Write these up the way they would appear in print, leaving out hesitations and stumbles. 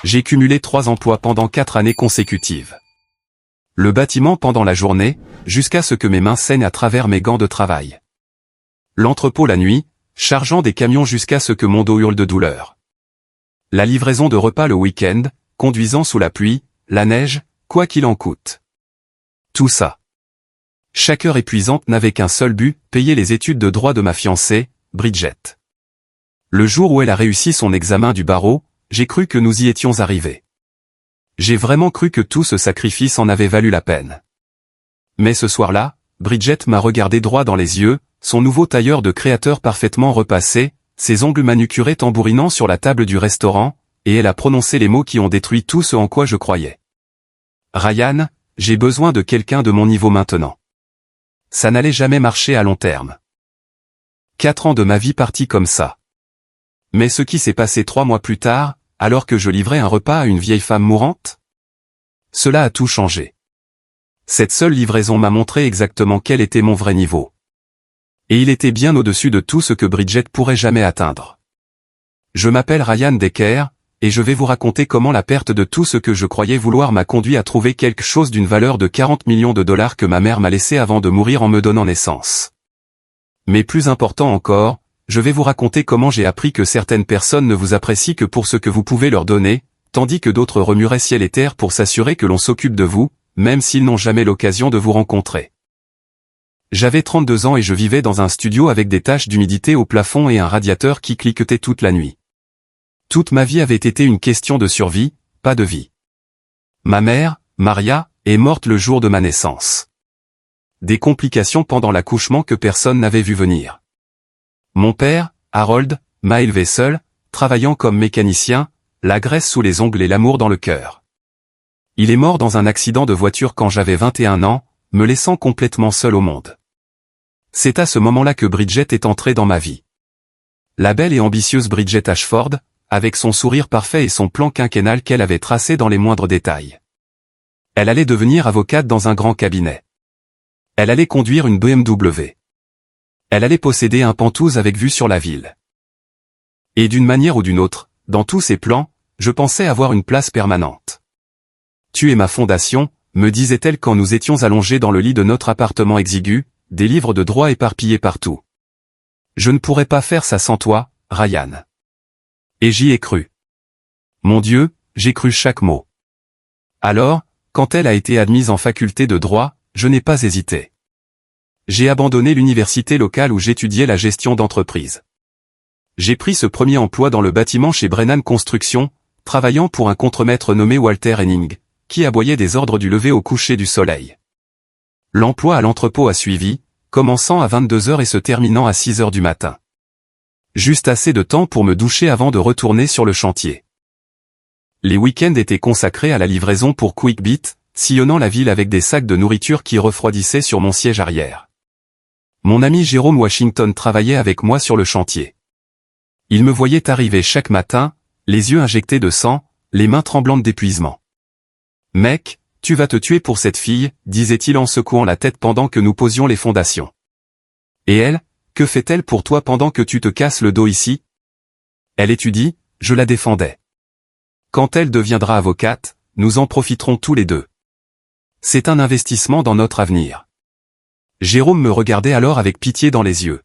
J'ai cumulé 3 emplois pendant 4 années consécutives. Le bâtiment pendant la journée, jusqu'à ce que mes mains saignent à travers mes gants de travail. L'entrepôt la nuit, chargeant des camions jusqu'à ce que mon dos hurle de douleur. La livraison de repas le week-end, conduisant sous la pluie, la neige, quoi qu'il en coûte. Tout ça. Chaque heure épuisante n'avait qu'un seul but, payer les études de droit de ma fiancée, Bridget. Le jour où elle a réussi son examen du barreau, j'ai cru que nous y étions arrivés. J'ai vraiment cru que tout ce sacrifice en avait valu la peine. Mais ce soir-là, Bridget m'a regardé droit dans les yeux, son nouveau tailleur de créateur parfaitement repassé, ses ongles manucurés tambourinant sur la table du restaurant, et elle a prononcé les mots qui ont détruit tout ce en quoi je croyais. Ryan, j'ai besoin de quelqu'un de mon niveau maintenant. Ça n'allait jamais marcher à long terme. 4 ans de ma vie partis comme ça. Mais ce qui s'est passé 3 mois plus tard, alors que je livrais un repas à une vieille femme mourante? Cela a tout changé. Cette seule livraison m'a montré exactement quel était mon vrai niveau. Et il était bien au-dessus de tout ce que Bridget pourrait jamais atteindre. Je m'appelle Ryan Decker, et je vais vous raconter comment la perte de tout ce que je croyais vouloir m'a conduit à trouver quelque chose d'une valeur de 40 millions de dollars que ma mère m'a laissé avant de mourir en me donnant naissance. Mais plus important encore, je vais vous raconter comment j'ai appris que certaines personnes ne vous apprécient que pour ce que vous pouvez leur donner, tandis que d'autres remueraient ciel et terre pour s'assurer que l'on s'occupe de vous, même s'ils n'ont jamais l'occasion de vous rencontrer. J'avais 32 ans et je vivais dans un studio avec des taches d'humidité au plafond et un radiateur qui cliquetait toute la nuit. Toute ma vie avait été une question de survie, pas de vie. Ma mère, Maria, est morte le jour de ma naissance. Des complications pendant l'accouchement que personne n'avait vu venir. Mon père, Harold, m'a élevé seul, travaillant comme mécanicien, la graisse sous les ongles et l'amour dans le cœur. Il est mort dans un accident de voiture quand j'avais 21 ans, me laissant complètement seul au monde. C'est à ce moment-là que Bridget est entrée dans ma vie. La belle et ambitieuse Bridget Ashford, avec son sourire parfait et son plan quinquennal qu'elle avait tracé dans les moindres détails. Elle allait devenir avocate dans un grand cabinet. Elle allait conduire une BMW. Elle allait posséder un Penthouse avec vue sur la ville. Et d'une manière ou d'une autre, dans tous ces plans, je pensais avoir une place permanente. Tu es ma fondation, me disait-elle quand nous étions allongés dans le lit de notre appartement exigu, des livres de droit éparpillés partout. Je ne pourrais pas faire ça sans toi, Ryan. Et j'y ai cru. Mon Dieu, j'ai cru chaque mot. Alors, quand elle a été admise en faculté de droit, je n'ai pas hésité. J'ai abandonné l'université locale où j'étudiais la gestion d'entreprise. J'ai pris ce premier emploi dans le bâtiment chez Brennan Construction, travaillant pour un contremaître nommé Walter Henning, qui aboyait des ordres du lever au coucher du soleil. L'emploi à l'entrepôt a suivi, commençant à 22 h et se terminant à 6 h du matin. Juste assez de temps pour me doucher avant de retourner sur le chantier. Les week-ends étaient consacrés à la livraison pour Quickbit, sillonnant la ville avec des sacs de nourriture qui refroidissaient sur mon siège arrière. Mon ami Jérôme Washington travaillait avec moi sur le chantier. Il me voyait arriver chaque matin, les yeux injectés de sang, les mains tremblantes d'épuisement. « Mec, tu vas te tuer pour cette fille », disait-il en secouant la tête pendant que nous posions les fondations. « Et elle, que fait-elle pour toi pendant que tu te casses le dos ici ?» Elle étudie, je la défendais. Quand elle deviendra avocate, nous en profiterons tous les deux. C'est un investissement dans notre avenir. Jérôme me regardait alors avec pitié dans les yeux.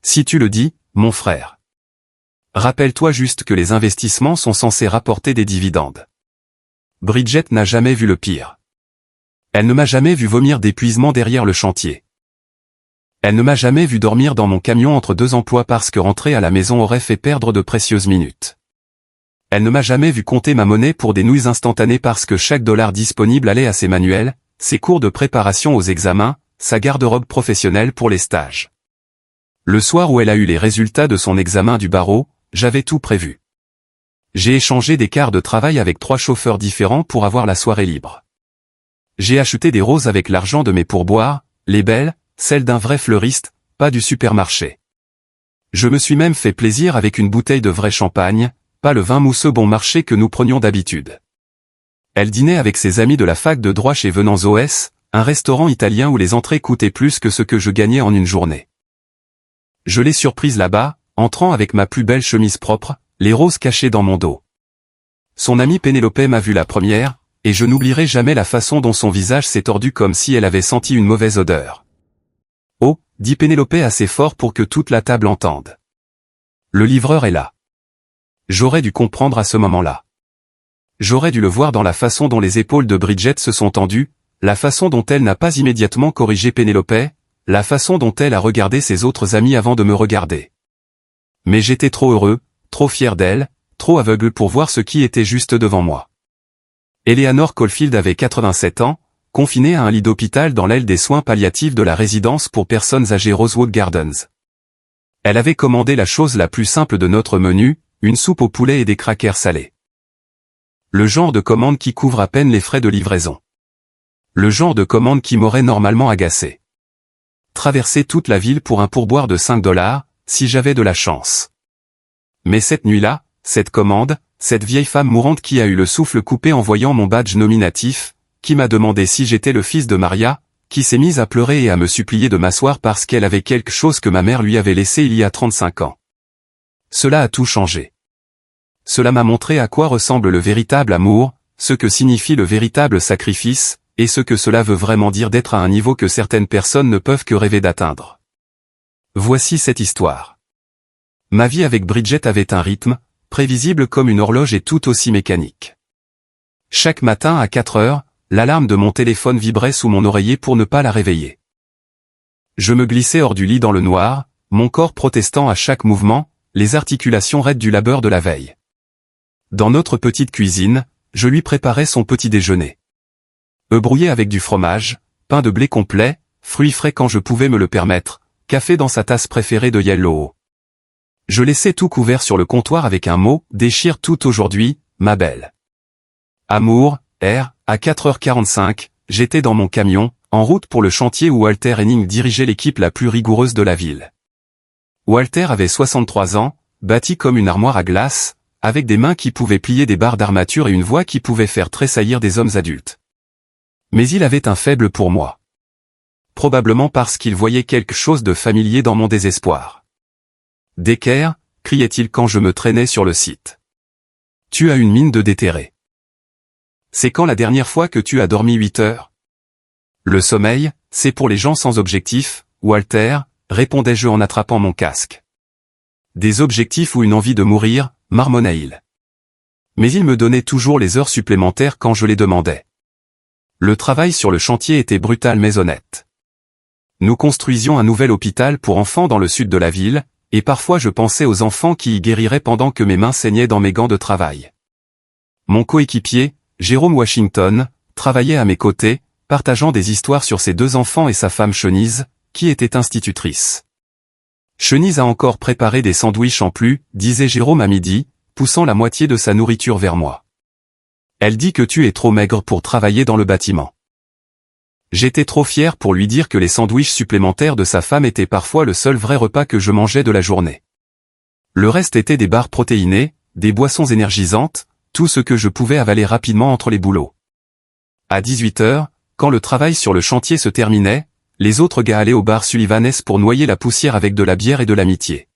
Si tu le dis, mon frère. Rappelle-toi juste que les investissements sont censés rapporter des dividendes. Bridget n'a jamais vu le pire. Elle ne m'a jamais vu vomir d'épuisement derrière le chantier. Elle ne m'a jamais vu dormir dans mon camion entre 2 emplois parce que rentrer à la maison aurait fait perdre de précieuses minutes. Elle ne m'a jamais vu compter ma monnaie pour des nouilles instantanées parce que chaque dollar disponible allait à ses manuels, ses cours de préparation aux examens, sa garde-robe professionnelle pour les stages. Le soir où elle a eu les résultats de son examen du barreau, j'avais tout prévu. J'ai échangé des quarts de travail avec 3 chauffeurs différents pour avoir la soirée libre. J'ai acheté des roses avec l'argent de mes pourboires, les belles, celles d'un vrai fleuriste, pas du supermarché. Je me suis même fait plaisir avec une bouteille de vrai champagne, pas le vin mousseux bon marché que nous prenions d'habitude. Elle dînait avec ses amis de la fac de droit chez Venanz OS, un restaurant italien où les entrées coûtaient plus que ce que je gagnais en une journée. Je l'ai surprise là-bas, entrant avec ma plus belle chemise propre, les roses cachées dans mon dos. Son amie Pénélope m'a vu la première, et je n'oublierai jamais la façon dont son visage s'est tordu comme si elle avait senti une mauvaise odeur. « Oh » dit Pénélope assez fort pour que toute la table entende. « Le livreur est là. » J'aurais dû comprendre à ce moment-là. J'aurais dû le voir dans la façon dont les épaules de Bridget se sont tendues, la façon dont elle n'a pas immédiatement corrigé Pénélope, la façon dont elle a regardé ses autres amis avant de me regarder. Mais j'étais trop heureux, trop fier d'elle, trop aveugle pour voir ce qui était juste devant moi. Eleanor Caulfield avait 87 ans, confinée à un lit d'hôpital dans l'aile des soins palliatifs de la résidence pour personnes âgées Rosewood Gardens. Elle avait commandé la chose la plus simple de notre menu, une soupe au poulet et des crackers salés. Le genre de commande qui couvre à peine les frais de livraison. Le genre de commande qui m'aurait normalement agacé. Traverser toute la ville pour un pourboire de 5 $, si j'avais de la chance. Mais cette nuit-là, cette commande, cette vieille femme mourante qui a eu le souffle coupé en voyant mon badge nominatif, qui m'a demandé si j'étais le fils de Maria, qui s'est mise à pleurer et à me supplier de m'asseoir parce qu'elle avait quelque chose que ma mère lui avait laissé il y a 35 ans. Cela a tout changé. Cela m'a montré à quoi ressemble le véritable amour, ce que signifie le véritable sacrifice, et ce que cela veut vraiment dire d'être à un niveau que certaines personnes ne peuvent que rêver d'atteindre. Voici cette histoire. Ma vie avec Bridget avait un rythme, prévisible comme une horloge et tout aussi mécanique. Chaque matin à 4 heures, l'alarme de mon téléphone vibrait sous mon oreiller pour ne pas la réveiller. Je me glissais hors du lit dans le noir, mon corps protestant à chaque mouvement, les articulations raides du labeur de la veille. Dans notre petite cuisine, je lui préparais son petit déjeuner. Œufs brouillés avec du fromage, pain de blé complet, fruits frais quand je pouvais me le permettre, café dans sa tasse préférée de Yellow. Je laissais tout couvert sur le comptoir avec un mot, déchire tout aujourd'hui, ma belle. Amour, à 4h45, j'étais dans mon camion, en route pour le chantier où Walter Henning dirigeait l'équipe la plus rigoureuse de la ville. Walter avait 63 ans, bâti comme une armoire à glace, avec des mains qui pouvaient plier des barres d'armature et une voix qui pouvait faire tressaillir des hommes adultes. Mais il avait un faible pour moi. Probablement parce qu'il voyait quelque chose de familier dans mon désespoir. « Decker » criait-il quand je me traînais sur le site. « Tu as une mine de déterré. C'est quand la dernière fois que tu as dormi 8 heures ? Le sommeil, c'est pour les gens sans objectif, Walter, répondais-je en attrapant mon casque. Des objectifs ou une envie de mourir, marmonna-il. Mais il me donnait toujours les heures supplémentaires quand je les demandais. Le travail sur le chantier était brutal mais honnête. Nous construisions un nouvel hôpital pour enfants dans le sud de la ville, et parfois je pensais aux enfants qui y guériraient pendant que mes mains saignaient dans mes gants de travail. Mon coéquipier, Jérôme Washington, travaillait à mes côtés, partageant des histoires sur ses 2 enfants et sa femme Chenise, qui était institutrice. Chenise a encore préparé des sandwichs en plus, disait Jérôme à midi, poussant la moitié de sa nourriture vers moi. Elle dit que tu es trop maigre pour travailler dans le bâtiment. J'étais trop fier pour lui dire que les sandwichs supplémentaires de sa femme étaient parfois le seul vrai repas que je mangeais de la journée. Le reste était des barres protéinées, des boissons énergisantes, tout ce que je pouvais avaler rapidement entre les boulots. À 18 heures, quand le travail sur le chantier se terminait, les autres gars allaient au bar Sullivan's pour noyer la poussière avec de la bière et de l'amitié.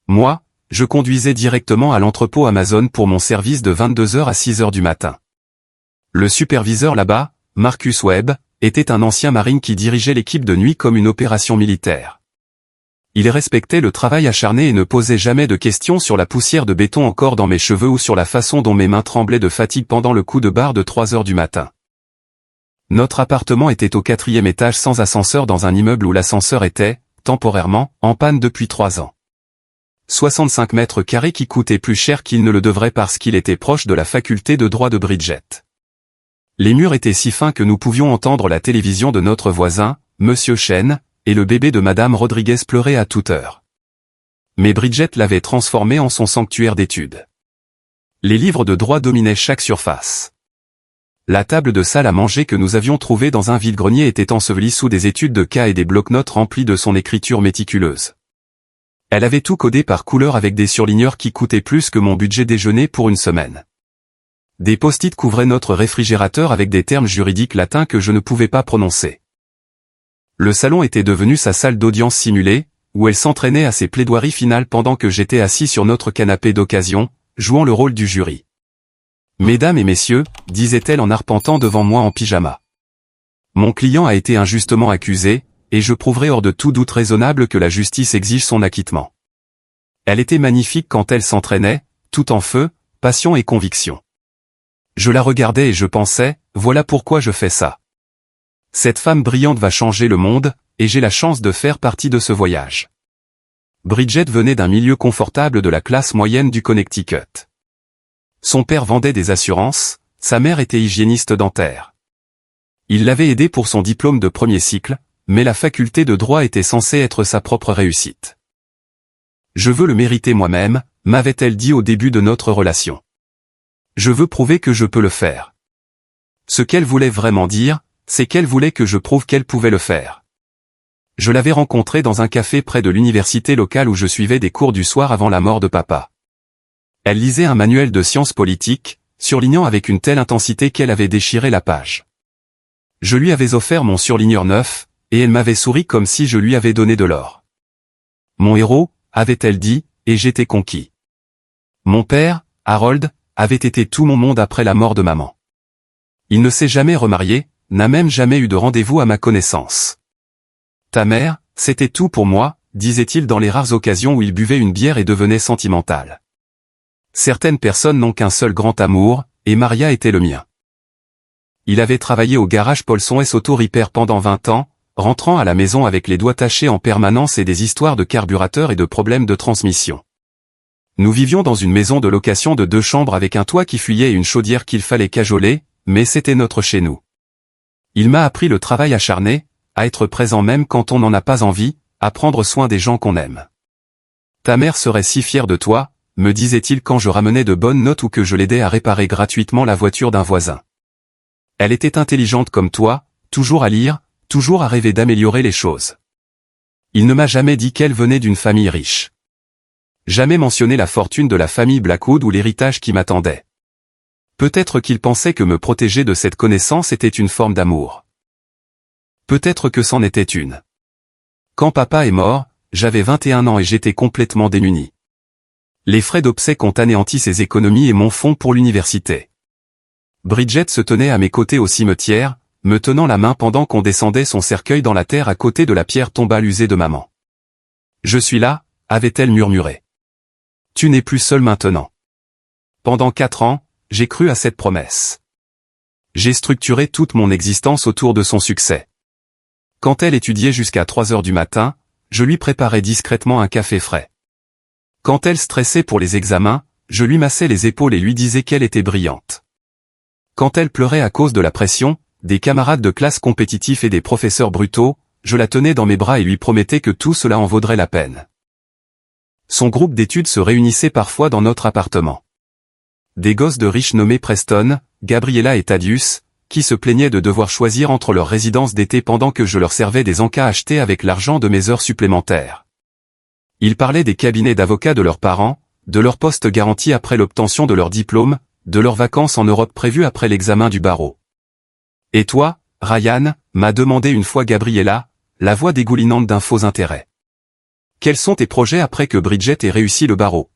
Moi, je conduisais directement à l'entrepôt Amazon pour mon service de 22h à 6h du matin. Le superviseur là-bas, Marcus Webb, était un ancien marine qui dirigeait l'équipe de nuit comme une opération militaire. Il respectait le travail acharné et ne posait jamais de questions sur la poussière de béton encore dans mes cheveux ou sur la façon dont mes mains tremblaient de fatigue pendant le coup de barre de 3h du matin. Notre appartement était au 4e étage sans ascenseur dans un immeuble où l'ascenseur était, temporairement, en panne depuis 3 ans. 65 mètres carrés qui coûtaient plus cher qu'il ne le devrait parce qu'il était proche de la faculté de droit de Bridget. Les murs étaient si fins que nous pouvions entendre la télévision de notre voisin, Monsieur Chen, et le bébé de Madame Rodriguez pleurait à toute heure. Mais Bridget l'avait transformé en son sanctuaire d'études. Les livres de droit dominaient chaque surface. La table de salle à manger que nous avions trouvée dans un vide-grenier était ensevelie sous des études de cas et des bloc-notes remplis de son écriture méticuleuse. Elle avait tout codé par couleur avec des surligneurs qui coûtaient plus que mon budget déjeuner pour une semaine. Des post-it couvraient notre réfrigérateur avec des termes juridiques latins que je ne pouvais pas prononcer. Le salon était devenu sa salle d'audience simulée, où elle s'entraînait à ses plaidoiries finales pendant que j'étais assis sur notre canapé d'occasion, jouant le rôle du jury. Mesdames et messieurs, disait-elle en arpentant devant moi en pyjama. Mon client a été injustement accusé, et je prouverai hors de tout doute raisonnable que la justice exige son acquittement. Elle était magnifique quand elle s'entraînait, tout en feu, passion et conviction. Je la regardais et je pensais, voilà pourquoi je fais ça. Cette femme brillante va changer le monde, et j'ai la chance de faire partie de ce voyage. Bridget venait d'un milieu confortable de la classe moyenne du Connecticut. Son père vendait des assurances, sa mère était hygiéniste dentaire. Il l'avait aidée pour son diplôme de premier cycle, mais la faculté de droit était censée être sa propre réussite. Je veux le mériter moi-même, m'avait-elle dit au début de notre relation. Je veux prouver que je peux le faire. Ce qu'elle voulait vraiment dire, c'est qu'elle voulait que je prouve qu'elle pouvait le faire. Je l'avais rencontrée dans un café près de l'université locale où je suivais des cours du soir avant la mort de papa. Elle lisait un manuel de sciences politiques, surlignant avec une telle intensité qu'elle avait déchiré la page. Je lui avais offert mon surligneur neuf, et elle m'avait souri comme si je lui avais donné de l'or. Mon héros, avait-elle dit, et j'étais conquis. Mon père, Harold, avait été tout mon monde après la mort de maman. Il ne s'est jamais remarié, n'a même jamais eu de rendez-vous à ma connaissance. Ta mère, c'était tout pour moi, disait-il dans les rares occasions où il buvait une bière et devenait sentimental. Certaines personnes n'ont qu'un seul grand amour, et Maria était le mien. Il avait travaillé au garage Paulson S Auto Repair pendant 20 ans, rentrant à la maison avec les doigts tachés en permanence et des histoires de carburateur et de problèmes de transmission. Nous vivions dans une maison de location de 2 chambres avec un toit qui fuyait et une chaudière qu'il fallait cajoler, mais c'était notre chez nous. Il m'a appris le travail acharné, à être présent même quand on n'en a pas envie, à prendre soin des gens qu'on aime. Ta mère serait si fière de toi, me disait-il quand je ramenais de bonnes notes ou que je l'aidais à réparer gratuitement la voiture d'un voisin. Elle était intelligente comme toi, toujours à lire, toujours à rêver d'améliorer les choses. Il ne m'a jamais dit qu'elle venait d'une famille riche. Jamais mentionné la fortune de la famille Blackwood ou l'héritage qui m'attendait. Peut-être qu'il pensait que me protéger de cette connaissance était une forme d'amour. Peut-être que c'en était une. Quand papa est mort, j'avais 21 ans et j'étais complètement démuni. Les frais d'obsèques ont anéanti ses économies et mon fonds pour l'université. Bridget se tenait à mes côtés au cimetière, me tenant la main pendant qu'on descendait son cercueil dans la terre à côté de la pierre tombale usée de maman. Je suis là, avait-elle murmuré. Tu n'es plus seul maintenant. Pendant 4 ans, j'ai cru à cette promesse. J'ai structuré toute mon existence autour de son succès. Quand elle étudiait jusqu'à 3 heures du matin, je lui préparais discrètement un café frais. Quand elle stressait pour les examens, je lui massais les épaules et lui disais qu'elle était brillante. Quand elle pleurait à cause de la pression, des camarades de classe compétitifs et des professeurs brutaux, je la tenais dans mes bras et lui promettais que tout cela en vaudrait la peine. Son groupe d'études se réunissait parfois dans notre appartement. Des gosses de riches nommés Preston, Gabriella et Thaddeus, qui se plaignaient de devoir choisir entre leur résidence d'été pendant que je leur servais des encas achetés avec l'argent de mes heures supplémentaires. Ils parlaient des cabinets d'avocats de leurs parents, de leur poste garanti après l'obtention de leur diplôme, de leurs vacances en Europe prévues après l'examen du barreau. « Et toi, Ryan ?» m'a demandé une fois Gabriella, la voix dégoulinante d'un faux intérêt. « Quels sont tes projets après que Bridget ait réussi le barreau ?»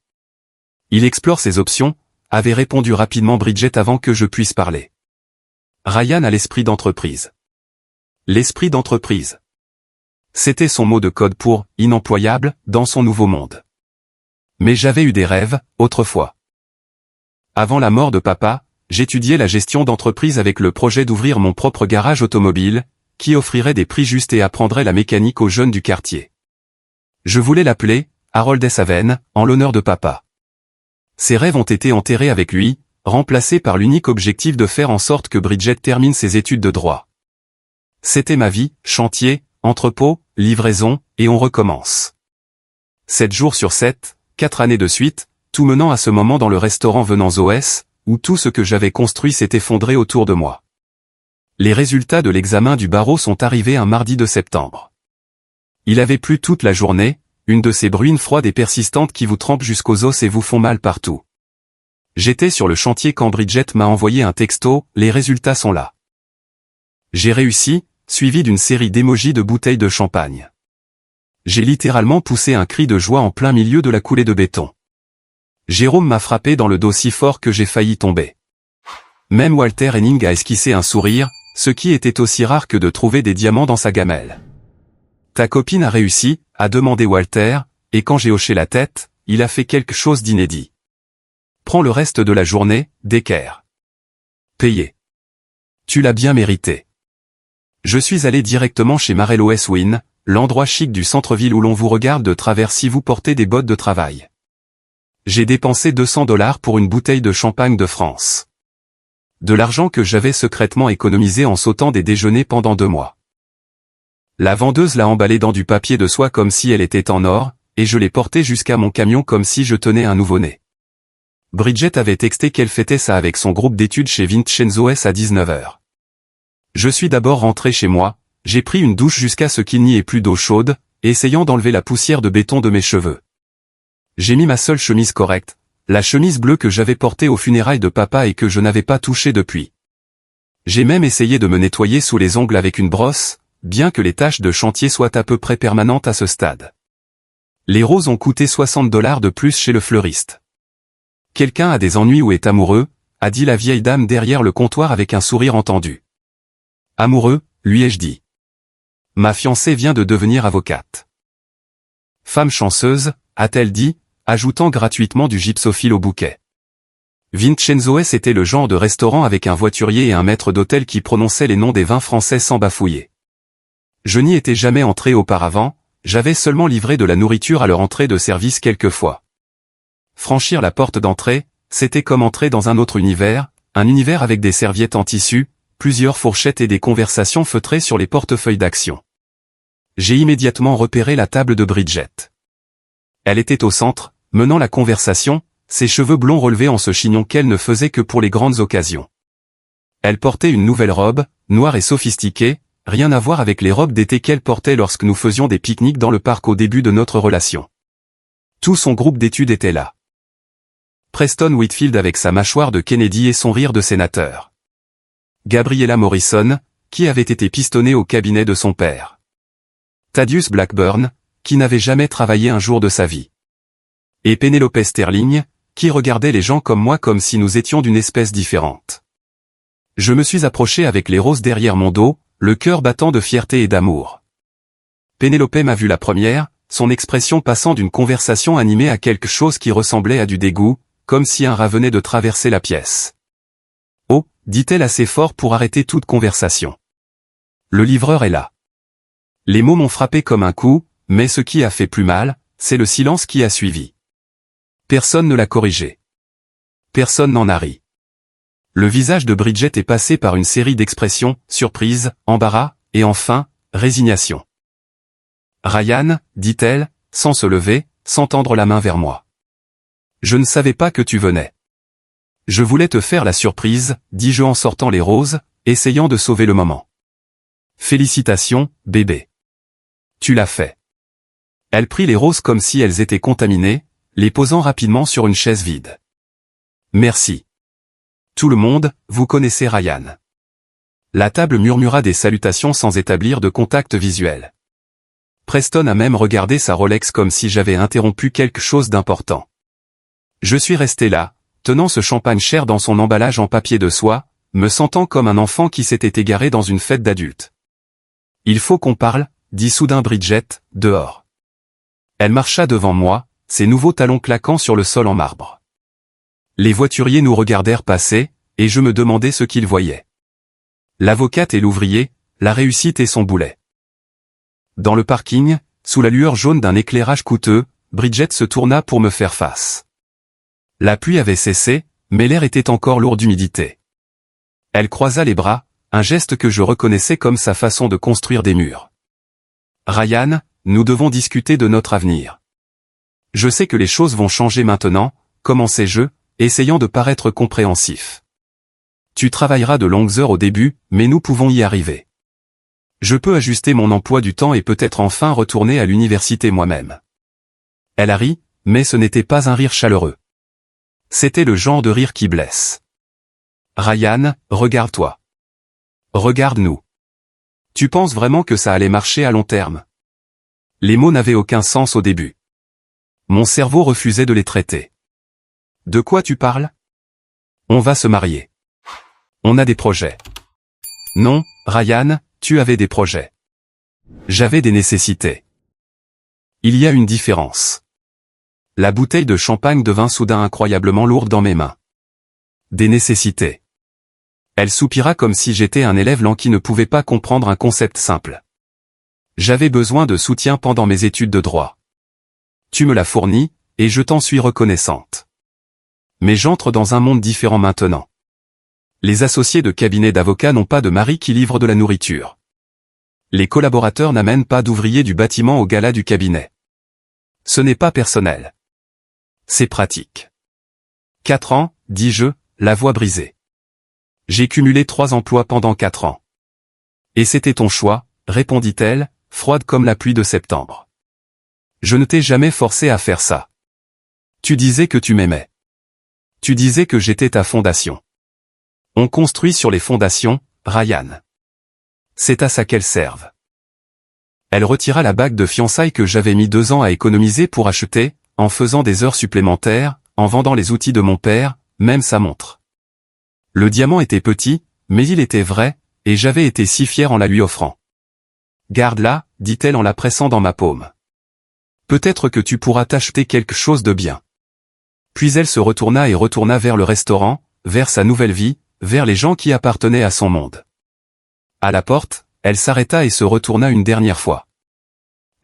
Il explore ses options, avait répondu rapidement Bridget avant que je puisse parler. Ryan a l'esprit d'entreprise. L'esprit d'entreprise. C'était son mot de code pour « inemployable » dans son nouveau monde. Mais j'avais eu des rêves, autrefois. Avant la mort de papa, j'étudiais la gestion d'entreprise avec le projet d'ouvrir mon propre garage automobile, qui offrirait des prix justes et apprendrait la mécanique aux jeunes du quartier. Je voulais l'appeler Harold S. Haven, en l'honneur de papa. Ses rêves ont été enterrés avec lui, remplacés par l'unique objectif de faire en sorte que Bridget termine ses études de droit. C'était ma vie, chantier, entrepôt, livraison, et on recommence. 7 jours sur 7, 4 années de suite, tout menant à ce moment dans le restaurant Venan's OS, où tout ce que j'avais construit s'est effondré autour de moi. Les résultats de l'examen du barreau sont arrivés un mardi de septembre. Il avait plu toute la journée, une de ces bruines froides et persistantes qui vous trempent jusqu'aux os et vous font mal partout. J'étais sur le chantier quand Bridget m'a envoyé un texto, les résultats sont là. J'ai réussi, suivi d'une série d'émojis de bouteilles de champagne. J'ai littéralement poussé un cri de joie en plein milieu de la coulée de béton. Jérôme m'a frappé dans le dos si fort que j'ai failli tomber. Même Walter Henning a esquissé un sourire, ce qui était aussi rare que de trouver des diamants dans sa gamelle. Ta copine a réussi, a demandé Walter, et quand j'ai hoché la tête, il a fait quelque chose d'inédit. Prends le reste de la journée, d'équerre. Payé. Tu l'as bien mérité. Je suis allé directement chez Marello S. Wynne, l'endroit chic du centre-ville où l'on vous regarde de travers si vous portez des bottes de travail. J'ai dépensé $200 pour une bouteille de champagne de France. De l'argent que j'avais secrètement économisé en sautant des déjeuners pendant 2 mois. La vendeuse l'a emballé dans du papier de soie comme si elle était en or, et je l'ai porté jusqu'à mon camion comme si je tenais un nouveau-né. Bridget avait texté qu'elle fêtait ça avec son groupe d'études chez Vincenzo S à 19h. Je suis d'abord rentré chez moi, j'ai pris une douche jusqu'à ce qu'il n'y ait plus d'eau chaude, essayant d'enlever la poussière de béton de mes cheveux. J'ai mis ma seule chemise correcte, la chemise bleue que j'avais portée aux funérailles de papa et que je n'avais pas touchée depuis. J'ai même essayé de me nettoyer sous les ongles avec une brosse, bien que les tâches de chantier soient à peu près permanentes à ce stade. Les roses ont coûté $60 de plus chez le fleuriste. Quelqu'un a des ennuis ou est amoureux, a dit la vieille dame derrière le comptoir avec un sourire entendu. Amoureux, lui ai-je dit. Ma fiancée vient de devenir avocate. Femme chanceuse, a-t-elle dit, ajoutant gratuitement du gypsophile au bouquet. Vincenzo S était le genre de restaurant avec un voiturier et un maître d'hôtel qui prononçait les noms des vins français sans bafouiller. Je n'y étais jamais entré auparavant, j'avais seulement livré de la nourriture à leur entrée de service quelquefois. Franchir la porte d'entrée, c'était comme entrer dans un autre univers, un univers avec des serviettes en tissu, plusieurs fourchettes et des conversations feutrées sur les portefeuilles d'action. J'ai immédiatement repéré la table de Bridget. Elle était au centre, menant la conversation, ses cheveux blonds relevés en ce chignon qu'elle ne faisait que pour les grandes occasions. Elle portait une nouvelle robe, noire et sophistiquée, rien à voir avec les robes d'été qu'elle portait lorsque nous faisions des pique-niques dans le parc au début de notre relation. Tout son groupe d'études était là. Preston Whitfield avec sa mâchoire de Kennedy et son rire de sénateur. Gabriella Morrison, qui avait été pistonnée au cabinet de son père. Thaddeus Blackburn, qui n'avait jamais travaillé un jour de sa vie. Et Penelope Sterling, qui regardait les gens comme moi comme si nous étions d'une espèce différente. Je me suis approché avec les roses derrière mon dos, le cœur battant de fierté et d'amour. Penelope m'a vu la première, son expression passant d'une conversation animée à quelque chose qui ressemblait à du dégoût, comme si un rat venait de traverser la pièce. Oh, dit-elle assez fort pour arrêter toute conversation. Le livreur est là. Les mots m'ont frappé comme un coup, mais ce qui a fait plus mal, c'est le silence qui a suivi. Personne ne l'a corrigé. Personne n'en a ri. Le visage de Bridget est passé par une série d'expressions, surprise, embarras, et enfin, résignation. Ryan, dit-elle, sans se lever, sans tendre la main vers moi. Je ne savais pas que tu venais. Je voulais te faire la surprise, dis-je en sortant les roses, essayant de sauver le moment. Félicitations, bébé. Tu l'as fait. Elle prit les roses comme si elles étaient contaminées, les posant rapidement sur une chaise vide. Merci. Tout le monde, vous connaissez Ryan. La table murmura des salutations sans établir de contact visuel. Preston a même regardé sa Rolex comme si j'avais interrompu quelque chose d'important. Je suis resté là, tenant ce champagne cher dans son emballage en papier de soie, me sentant comme un enfant qui s'était égaré dans une fête d'adultes. Il faut qu'on parle, dit soudain Bridget, dehors. Elle marcha devant moi, ses nouveaux talons claquant sur le sol en marbre. Les voituriers nous regardèrent passer, et je me demandais ce qu'ils voyaient. L'avocate et l'ouvrier, la réussite et son boulet. Dans le parking, sous la lueur jaune d'un éclairage coûteux, Bridget se tourna pour me faire face. La pluie avait cessé, mais l'air était encore lourd d'humidité. Elle croisa les bras, un geste que je reconnaissais comme sa façon de construire des murs. Ryan, nous devons discuter de notre avenir. Je sais que les choses vont changer maintenant, commençai-je, essayant de paraître compréhensif. Tu travailleras de longues heures au début, mais nous pouvons y arriver. Je peux ajuster mon emploi du temps et peut-être enfin retourner à l'université moi-même. Elle a ri, mais ce n'était pas un rire chaleureux. C'était le genre de rire qui blesse. Ryan, regarde-toi. Regarde-nous. Tu penses vraiment que ça allait marcher à long terme? Les mots n'avaient aucun sens au début. Mon cerveau refusait de les traiter. De quoi tu parles? On va se marier. On a des projets. Non, Ryan, tu avais des projets. J'avais des nécessités. Il y a une différence. La bouteille de champagne devint soudain incroyablement lourde dans mes mains. Des nécessités. Elle soupira comme si j'étais un élève lent qui ne pouvait pas comprendre un concept simple. J'avais besoin de soutien pendant mes études de droit. Tu me l'as fourni, et je t'en suis reconnaissante. Mais j'entre dans un monde différent maintenant. Les associés de cabinet d'avocats n'ont pas de mari qui livre de la nourriture. Les collaborateurs n'amènent pas d'ouvriers du bâtiment au gala du cabinet. Ce n'est pas personnel. C'est pratique. 4 ans, dis-je, la voix brisée. J'ai cumulé 3 emplois pendant 4 ans. Et c'était ton choix, répondit-elle, froide comme la pluie de septembre. Je ne t'ai jamais forcé à faire ça. Tu disais que tu m'aimais. Tu disais que j'étais ta fondation. On construit sur les fondations, Ryan. C'est à ça qu'elles servent. Elle retira la bague de fiançailles que j'avais mis 2 ans à économiser pour acheter, en faisant des heures supplémentaires, en vendant les outils de mon père, même sa montre. Le diamant était petit, mais il était vrai, et j'avais été si fier en la lui offrant. Garde-la, dit-elle en la pressant dans ma paume. Peut-être que tu pourras t'acheter quelque chose de bien. Puis elle se retourna et retourna vers le restaurant, vers sa nouvelle vie, vers les gens qui appartenaient à son monde. À la porte, elle s'arrêta et se retourna une dernière fois.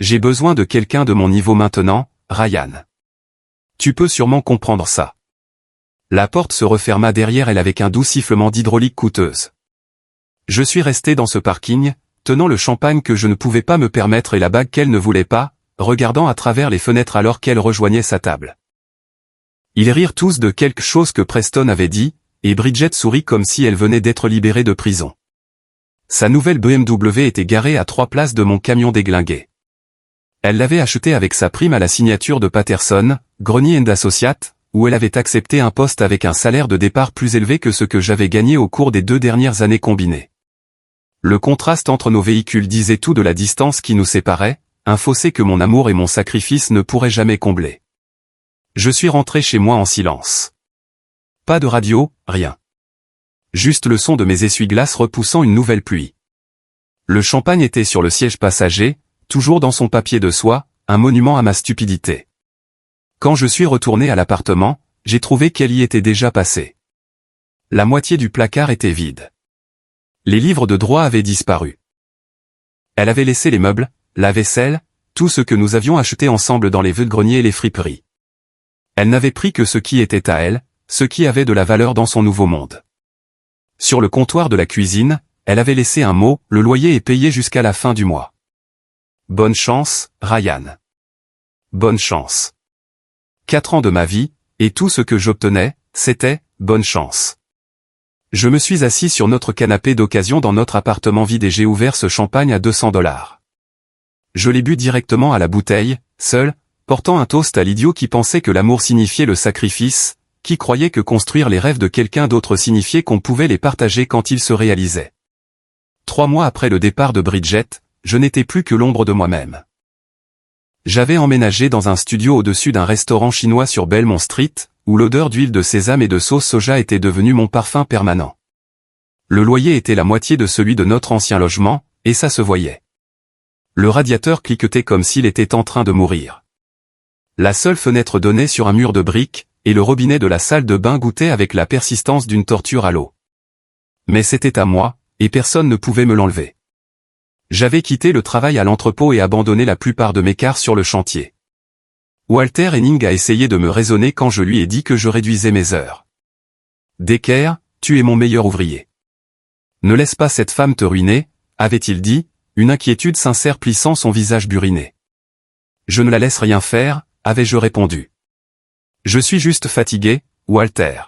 J'ai besoin de quelqu'un de mon niveau maintenant, Ryan. Tu peux sûrement comprendre ça. La porte se referma derrière elle avec un doux sifflement d'hydraulique coûteuse. Je suis resté dans ce parking, tenant le champagne que je ne pouvais pas me permettre et la bague qu'elle ne voulait pas, regardant à travers les fenêtres alors qu'elle rejoignait sa table. Ils rirent tous de quelque chose que Preston avait dit, et Bridget sourit comme si elle venait d'être libérée de prison. Sa nouvelle BMW était garée à 3 places de mon camion déglingué. Elle l'avait achetée avec sa prime à la signature de Patterson, Grenier & Associates, où elle avait accepté un poste avec un salaire de départ plus élevé que ce que j'avais gagné au cours des 2 dernières années combinées. Le contraste entre nos véhicules disait tout de la distance qui nous séparait, un fossé que mon amour et mon sacrifice ne pourraient jamais combler. Je suis rentré chez moi en silence. Pas de radio, rien. Juste le son de mes essuie-glaces repoussant une nouvelle pluie. Le champagne était sur le siège passager, toujours dans son papier de soie, un monument à ma stupidité. Quand je suis retourné à l'appartement, j'ai trouvé qu'elle y était déjà passée. La moitié du placard était vide. Les livres de droit avaient disparu. Elle avait laissé les meubles, la vaisselle, tout ce que nous avions acheté ensemble dans les vide-greniers et les friperies. Elle n'avait pris que ce qui était à elle, ce qui avait de la valeur dans son nouveau monde. Sur le comptoir de la cuisine, elle avait laissé un mot, le loyer est payé jusqu'à la fin du mois. Bonne chance, Ryan. Bonne chance. 4 ans de ma vie, et tout ce que j'obtenais, c'était, bonne chance. Je me suis assis sur notre canapé d'occasion dans notre appartement vide et j'ai ouvert ce champagne à $200. Je l'ai bu directement à la bouteille, seul, portant un toast à l'idiot qui pensait que l'amour signifiait le sacrifice, qui croyait que construire les rêves de quelqu'un d'autre signifiait qu'on pouvait les partager quand ils se réalisaient. 3 mois après le départ de Bridget, je n'étais plus que l'ombre de moi-même. J'avais emménagé dans un studio au-dessus d'un restaurant chinois sur Belmont Street, où l'odeur d'huile de sésame et de sauce soja était devenue mon parfum permanent. Le loyer était la moitié de celui de notre ancien logement, et ça se voyait. Le radiateur cliquetait comme s'il était en train de mourir. La seule fenêtre donnait sur un mur de briques, et le robinet de la salle de bain goûtait avec la persistance d'une torture à l'eau. Mais c'était à moi, et personne ne pouvait me l'enlever. J'avais quitté le travail à l'entrepôt et abandonné la plupart de mes quarts sur le chantier. Walter Henning a essayé de me raisonner quand je lui ai dit que je réduisais mes heures. Decker, tu es mon meilleur ouvrier. Ne laisse pas cette femme te ruiner, avait-il dit, une inquiétude sincère plissant son visage buriné. Je ne la laisse rien faire, avais-je répondu. Je suis juste fatigué, Walter.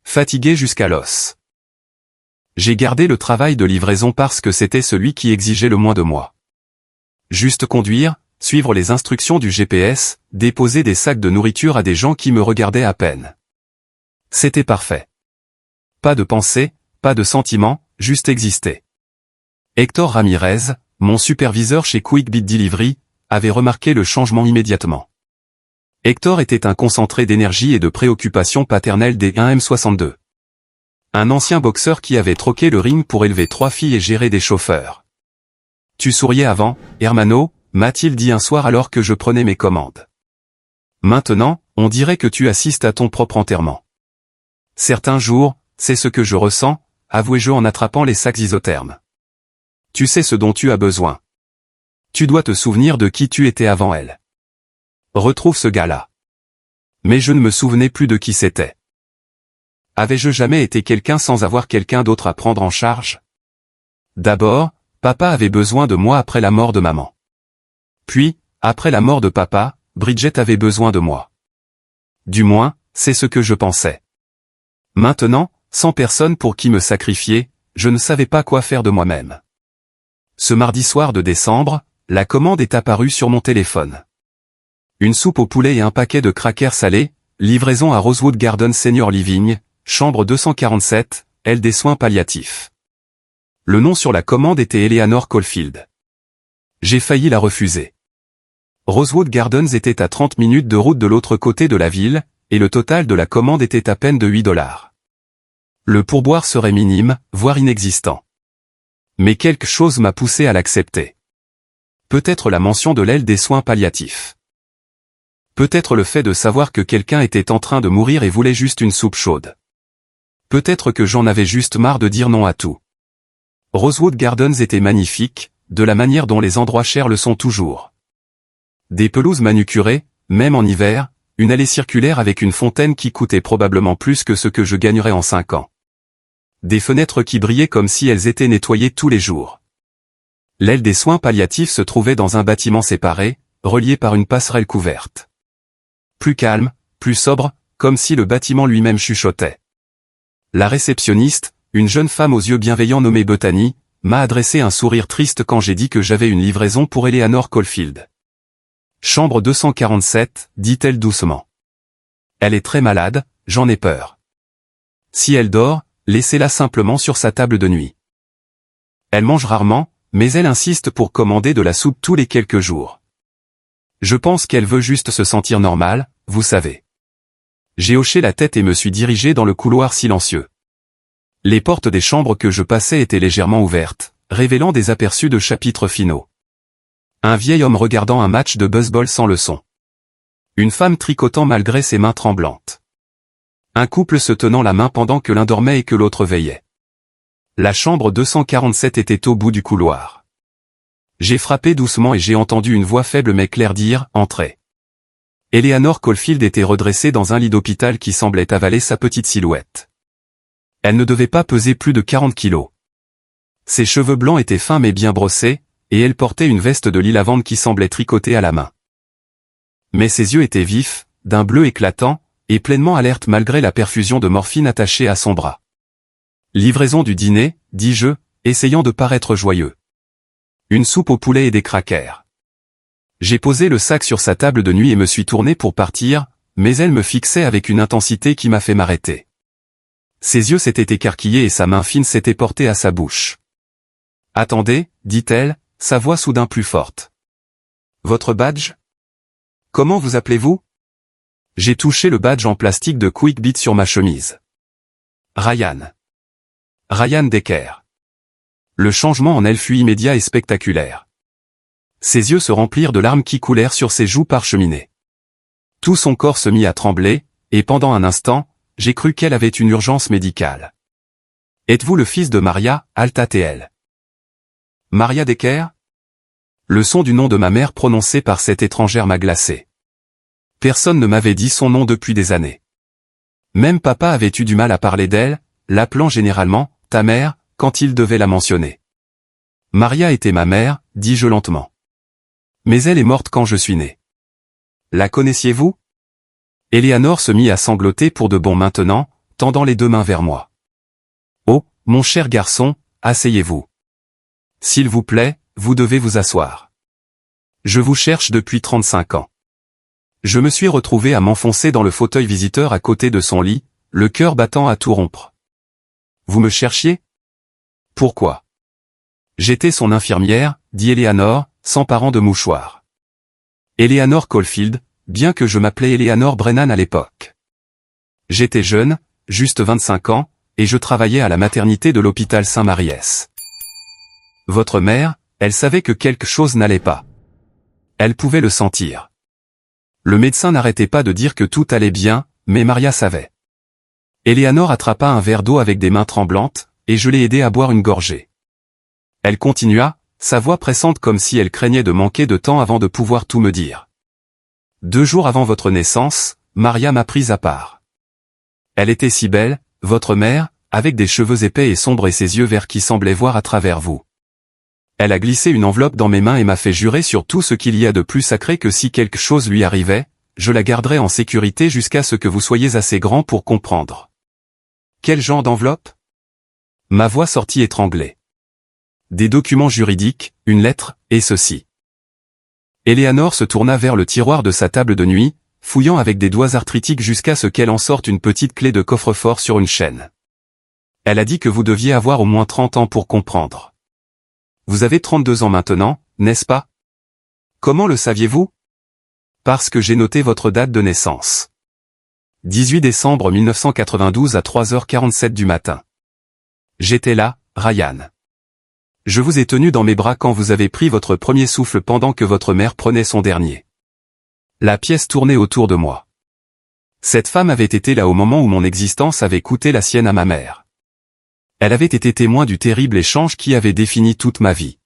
Fatigué jusqu'à l'os. J'ai gardé le travail de livraison parce que c'était celui qui exigeait le moins de moi. Juste conduire, suivre les instructions du GPS, déposer des sacs de nourriture à des gens qui me regardaient à peine. C'était parfait. Pas de pensée, pas de sentiment, juste exister. Hector Ramirez, mon superviseur chez Quick Bit Delivery, avait remarqué le changement immédiatement. Hector était un concentré d'énergie et de préoccupation paternelle des 1M62. Un ancien boxeur qui avait troqué le ring pour élever 3 filles et gérer des chauffeurs. Tu souriais avant, Hermano, m'a-t-il dit un soir alors que je prenais mes commandes. Maintenant, on dirait que tu assistes à ton propre enterrement. Certains jours, c'est ce que je ressens, avouai-je en attrapant les sacs isothermes. Tu sais ce dont tu as besoin. Tu dois te souvenir de qui tu étais avant elle. Retrouve ce gars-là. Mais je ne me souvenais plus de qui c'était. Avais-je jamais été quelqu'un sans avoir quelqu'un d'autre à prendre en charge? D'abord, papa avait besoin de moi après la mort de maman. Puis, après la mort de papa, Bridget avait besoin de moi. Du moins, c'est ce que je pensais. Maintenant, sans personne pour qui me sacrifier, je ne savais pas quoi faire de moi-même. Ce mardi soir de décembre, la commande est apparue sur mon téléphone. Une soupe au poulet et un paquet de crackers salés, livraison à Rosewood Garden Senior Living, chambre 247, aile des soins palliatifs. Le nom sur la commande était Eleanor Caulfield. J'ai failli la refuser. Rosewood Gardens était à 30 minutes de route de l'autre côté de la ville, et le total de la commande était à peine de $8. Le pourboire serait minime, voire inexistant. Mais quelque chose m'a poussé à l'accepter. Peut-être la mention de l'aile des soins palliatifs. Peut-être le fait de savoir que quelqu'un était en train de mourir et voulait juste une soupe chaude. Peut-être que j'en avais juste marre de dire non à tout. Rosewood Gardens était magnifique, de la manière dont les endroits chers le sont toujours. Des pelouses manucurées, même en hiver, une allée circulaire avec une fontaine qui coûtait probablement plus que ce que je gagnerais en 5 ans. Des fenêtres qui brillaient comme si elles étaient nettoyées tous les jours. L'aile des soins palliatifs se trouvait dans un bâtiment séparé, relié par une passerelle couverte. Plus calme, plus sobre, comme si le bâtiment lui-même chuchotait. La réceptionniste, une jeune femme aux yeux bienveillants nommée Bethany, m'a adressé un sourire triste quand j'ai dit que j'avais une livraison pour Eleanor Caulfield. Chambre 247, dit-elle doucement. Elle est très malade, j'en ai peur. Si elle dort, laissez-la simplement sur sa table de nuit. Elle mange rarement, mais elle insiste pour commander de la soupe tous les quelques jours. Je pense qu'elle veut juste se sentir normale, vous savez. J'ai hoché la tête et me suis dirigé dans le couloir silencieux. Les portes des chambres que je passais étaient légèrement ouvertes, révélant des aperçus de chapitres finaux. Un vieil homme regardant un match de baseball sans leçon. Une femme tricotant malgré ses mains tremblantes. Un couple se tenant la main pendant que l'un dormait et que l'autre veillait. La chambre 247 était au bout du couloir. J'ai frappé doucement et j'ai entendu une voix faible mais claire dire « Entrez ». Eleanor Caulfield était redressée dans un lit d'hôpital qui semblait avaler sa petite silhouette. Elle ne devait pas peser plus de 40 kilos. Ses cheveux blancs étaient fins mais bien brossés, et elle portait une veste de lit lavande qui semblait tricotée à la main. Mais ses yeux étaient vifs, d'un bleu éclatant, et pleinement alertes malgré la perfusion de morphine attachée à son bras. Livraison du dîner, dis-je, essayant de paraître joyeux. Une soupe au poulet et des crackers. J'ai posé le sac sur sa table de nuit et me suis tourné pour partir, mais elle me fixait avec une intensité qui m'a fait m'arrêter. Ses yeux s'étaient écarquillés et sa main fine s'était portée à sa bouche. « Attendez, dit-elle, sa voix soudain plus forte. Votre badge? Comment vous appelez-vous? J'ai touché le badge en plastique de Quickbit sur ma chemise. Ryan. Ryan Decker. Le changement en elle fut immédiat et spectaculaire. Ses yeux se remplirent de larmes qui coulèrent sur ses joues parcheminées. Tout son corps se mit à trembler, et pendant un instant, j'ai cru qu'elle avait une urgence médicale. Êtes-vous le fils de Maria, Alta-TL? Maria Decker? Le son du nom de ma mère prononcé par cette étrangère m'a glacé. Personne ne m'avait dit son nom depuis des années. Même papa avait eu du mal à parler d'elle, l'appelant généralement « ta mère » quand il devait la mentionner. Maria était ma mère, dis-je lentement. Mais elle est morte quand je suis né. La connaissiez-vous? Eleanor se mit à sangloter pour de bon maintenant, tendant les 2 mains vers moi. Oh, mon cher garçon, asseyez-vous. S'il vous plaît, vous devez vous asseoir. Je vous cherche depuis 35 ans. Je me suis retrouvé à m'enfoncer dans le fauteuil visiteur à côté de son lit, le cœur battant à tout rompre. Vous me cherchiez? Pourquoi? J'étais son infirmière, dit Eleanor, s'emparant de mouchoirs. Eleanor Caulfield, bien que je m'appelais Eleanor Brennan à l'époque. J'étais jeune, juste 25 ans, et je travaillais à la maternité de l'hôpital Saint-Maries. Votre mère, elle savait que quelque chose n'allait pas. Elle pouvait le sentir. Le médecin n'arrêtait pas de dire que tout allait bien, mais Maria savait. Éléanore attrapa un verre d'eau avec des mains tremblantes, et je l'ai aidée à boire une gorgée. Elle continua, sa voix pressante comme si elle craignait de manquer de temps avant de pouvoir tout me dire. 2 jours avant votre naissance, Maria m'a prise à part. Elle était si belle, votre mère, avec des cheveux épais et sombres et ses yeux verts qui semblaient voir à travers vous. Elle a glissé une enveloppe dans mes mains et m'a fait jurer sur tout ce qu'il y a de plus sacré que si quelque chose lui arrivait, je la garderais en sécurité jusqu'à ce que vous soyez assez grand pour comprendre. Quel genre d'enveloppe? Ma voix sortit étranglée. Des documents juridiques, une lettre, et ceci. Éléanore se tourna vers le tiroir de sa table de nuit, fouillant avec des doigts arthritiques jusqu'à ce qu'elle en sorte une petite clé de coffre-fort sur une chaîne. Elle a dit que vous deviez avoir au moins 30 ans pour comprendre. Vous avez 32 ans maintenant, n'est-ce pas? Comment le saviez-vous? Parce que j'ai noté votre date de naissance. 18 décembre 1992 à 3h47 du matin. J'étais là, Ryan. Je vous ai tenu dans mes bras quand vous avez pris votre premier souffle pendant que votre mère prenait son dernier. La pièce tournait autour de moi. Cette femme avait été là au moment où mon existence avait coûté la sienne à ma mère. Elle avait été témoin du terrible échange qui avait défini toute ma vie.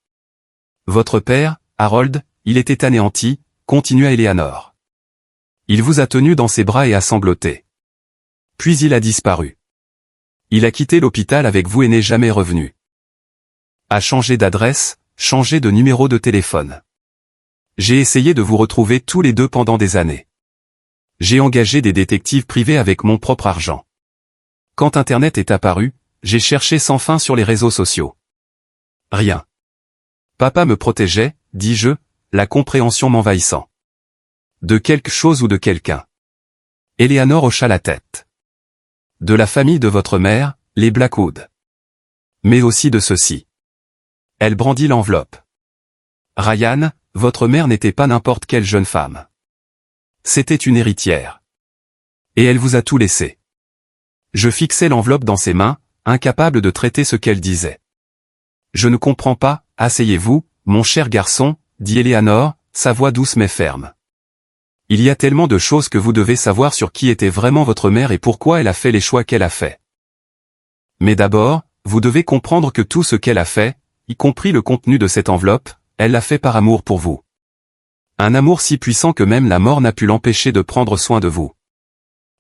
Votre père, Harold, il était anéanti, continua Éléanore. Il vous a tenu dans ses bras et a sangloté. Puis il a disparu. Il a quitté l'hôpital avec vous et n'est jamais revenu. A changé d'adresse, changé de numéro de téléphone. J'ai essayé de vous retrouver tous les deux pendant des années. J'ai engagé des détectives privés avec mon propre argent. Quand Internet est apparu, j'ai cherché sans fin sur les réseaux sociaux. Rien. Papa me protégeait, dis-je, la compréhension m'envahissant. De quelque chose ou de quelqu'un. Éléanore hocha la tête. De la famille de votre mère, les Blackwood. Mais aussi de ceux-ci. Elle brandit l'enveloppe. Ryan, votre mère n'était pas n'importe quelle jeune femme. C'était une héritière. Et elle vous a tout laissé. Je fixai l'enveloppe dans ses mains, incapable de traiter ce qu'elle disait. Je ne comprends pas, asseyez-vous, mon cher garçon, dit Éléanore, sa voix douce mais ferme. Il y a tellement de choses que vous devez savoir sur qui était vraiment votre mère et pourquoi elle a fait les choix qu'elle a fait. Mais d'abord, vous devez comprendre que tout ce qu'elle a fait, y compris le contenu de cette enveloppe, elle l'a fait par amour pour vous. Un amour si puissant que même la mort n'a pu l'empêcher de prendre soin de vous.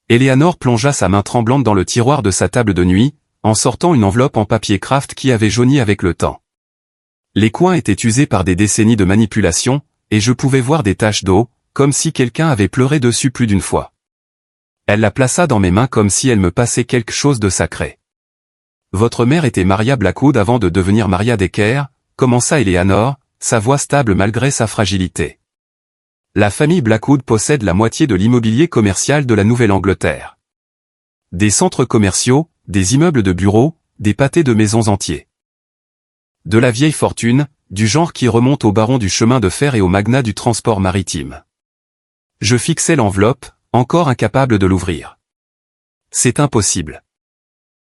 Éléanore plongea sa main tremblante dans le tiroir de sa table de nuit, en sortant une enveloppe en papier craft qui avait jauni avec le temps. Les coins étaient usés par des décennies de manipulation, et je pouvais voir des taches d'eau, comme si quelqu'un avait pleuré dessus plus d'une fois. Elle la plaça dans mes mains comme si elle me passait quelque chose de sacré. Votre mère était Maria Blackwood avant de devenir Maria Decker, commença Éléanore, sa voix stable malgré sa fragilité. La famille Blackwood possède la moitié de l'immobilier commercial de la Nouvelle-Angleterre. Des centres commerciaux, des immeubles de bureaux, des pâtés de maisons entiers. De la vieille fortune, du genre qui remonte aux barons du chemin de fer et aux magnats du transport maritime. Je fixai l'enveloppe, encore incapable de l'ouvrir. C'est impossible.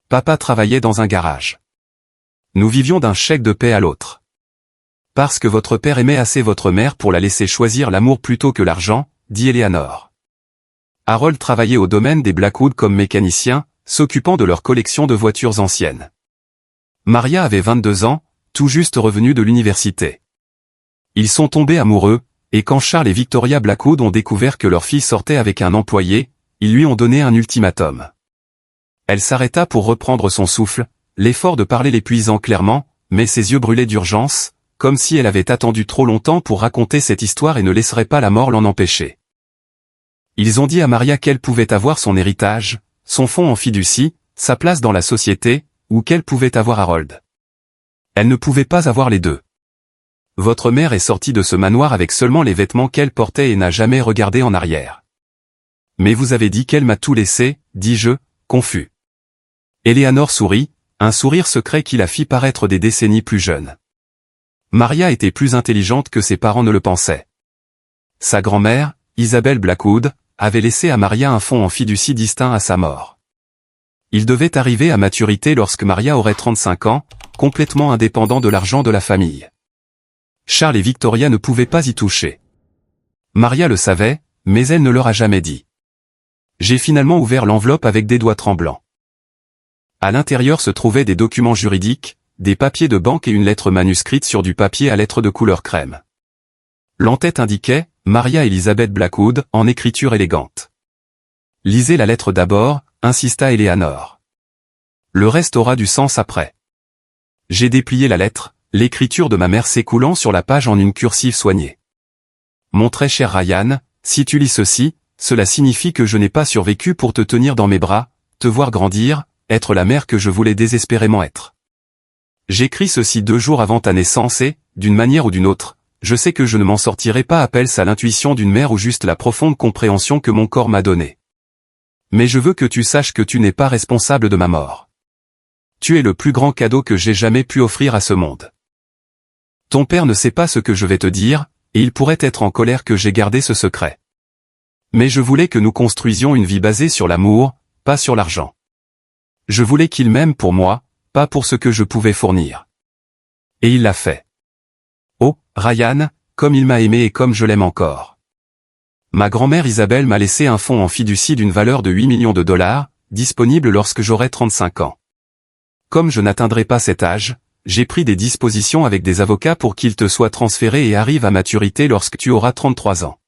Papa travaillait dans un garage. Nous vivions d'un chèque de paie à l'autre. Parce que votre père aimait assez votre mère pour la laisser choisir l'amour plutôt que l'argent, dit Éléanore. Harold travaillait au domaine des Blackwood comme mécanicien, s'occupant de leur collection de voitures anciennes. Maria avait 22 ans, tout juste revenue de l'université. Ils sont tombés amoureux, et quand Charles et Victoria Blackwood ont découvert que leur fille sortait avec un employé, ils lui ont donné un ultimatum. Elle s'arrêta pour reprendre son souffle, l'effort de parler l'épuisant clairement, mais ses yeux brûlaient d'urgence, comme si elle avait attendu trop longtemps pour raconter cette histoire et ne laisserait pas la mort l'en empêcher. Ils ont dit à Maria qu'elle pouvait avoir son héritage, son fonds en fiducie, sa place dans la société, ou qu'elle pouvait avoir Harold. Elle ne pouvait pas avoir les deux. Votre mère est sortie de ce manoir avec seulement les vêtements qu'elle portait et n'a jamais regardé en arrière. Mais vous avez dit qu'elle m'a tout laissé, dis-je, confus. Éléanore sourit, un sourire secret qui la fit paraître des décennies plus jeune. Maria était plus intelligente que ses parents ne le pensaient. Sa grand-mère, Isabelle Blackwood, avait laissé à Maria un fonds en fiducie distinct à sa mort. Il devait arriver à maturité lorsque Maria aurait 35 ans, complètement indépendant de l'argent de la famille. Charles et Victoria ne pouvaient pas y toucher. Maria le savait, mais elle ne leur a jamais dit. J'ai finalement ouvert l'enveloppe avec des doigts tremblants. À l'intérieur se trouvaient des documents juridiques, des papiers de banque et une lettre manuscrite sur du papier à lettres de couleur crème. L'entête indiquait « Maria Elizabeth Blackwood » en écriture élégante. « Lisez la lettre d'abord », insista Eleanor. « Le reste aura du sens après. » J'ai déplié la lettre, l'écriture de ma mère s'écoulant sur la page en une cursive soignée. « Mon très cher Ryan, si tu lis ceci, cela signifie que je n'ai pas survécu pour te tenir dans mes bras, te voir grandir, être la mère que je voulais désespérément être. J'écris ceci 2 jours avant ta naissance et, d'une manière ou d'une autre, je sais que je ne m'en sortirai pas. Appelle-ce à l'intuition d'une mère ou juste la profonde compréhension que mon corps m'a donnée. Mais je veux que tu saches que tu n'es pas responsable de ma mort. Tu es le plus grand cadeau que j'ai jamais pu offrir à ce monde. Ton père ne sait pas ce que je vais te dire, et il pourrait être en colère que j'ai gardé ce secret. Mais je voulais que nous construisions une vie basée sur l'amour, pas sur l'argent. Je voulais qu'il m'aime pour moi, pas pour ce que je pouvais fournir. Et il l'a fait. Oh, Ryan, comme il m'a aimé et comme je l'aime encore. Ma grand-mère Isabelle m'a laissé un fonds en fiducie d'une valeur de 8 millions de dollars, disponible lorsque j'aurai 35 ans. Comme je n'atteindrai pas cet âge, j'ai pris des dispositions avec des avocats pour qu'il te soit transféré et arrive à maturité lorsque tu auras 33 ans.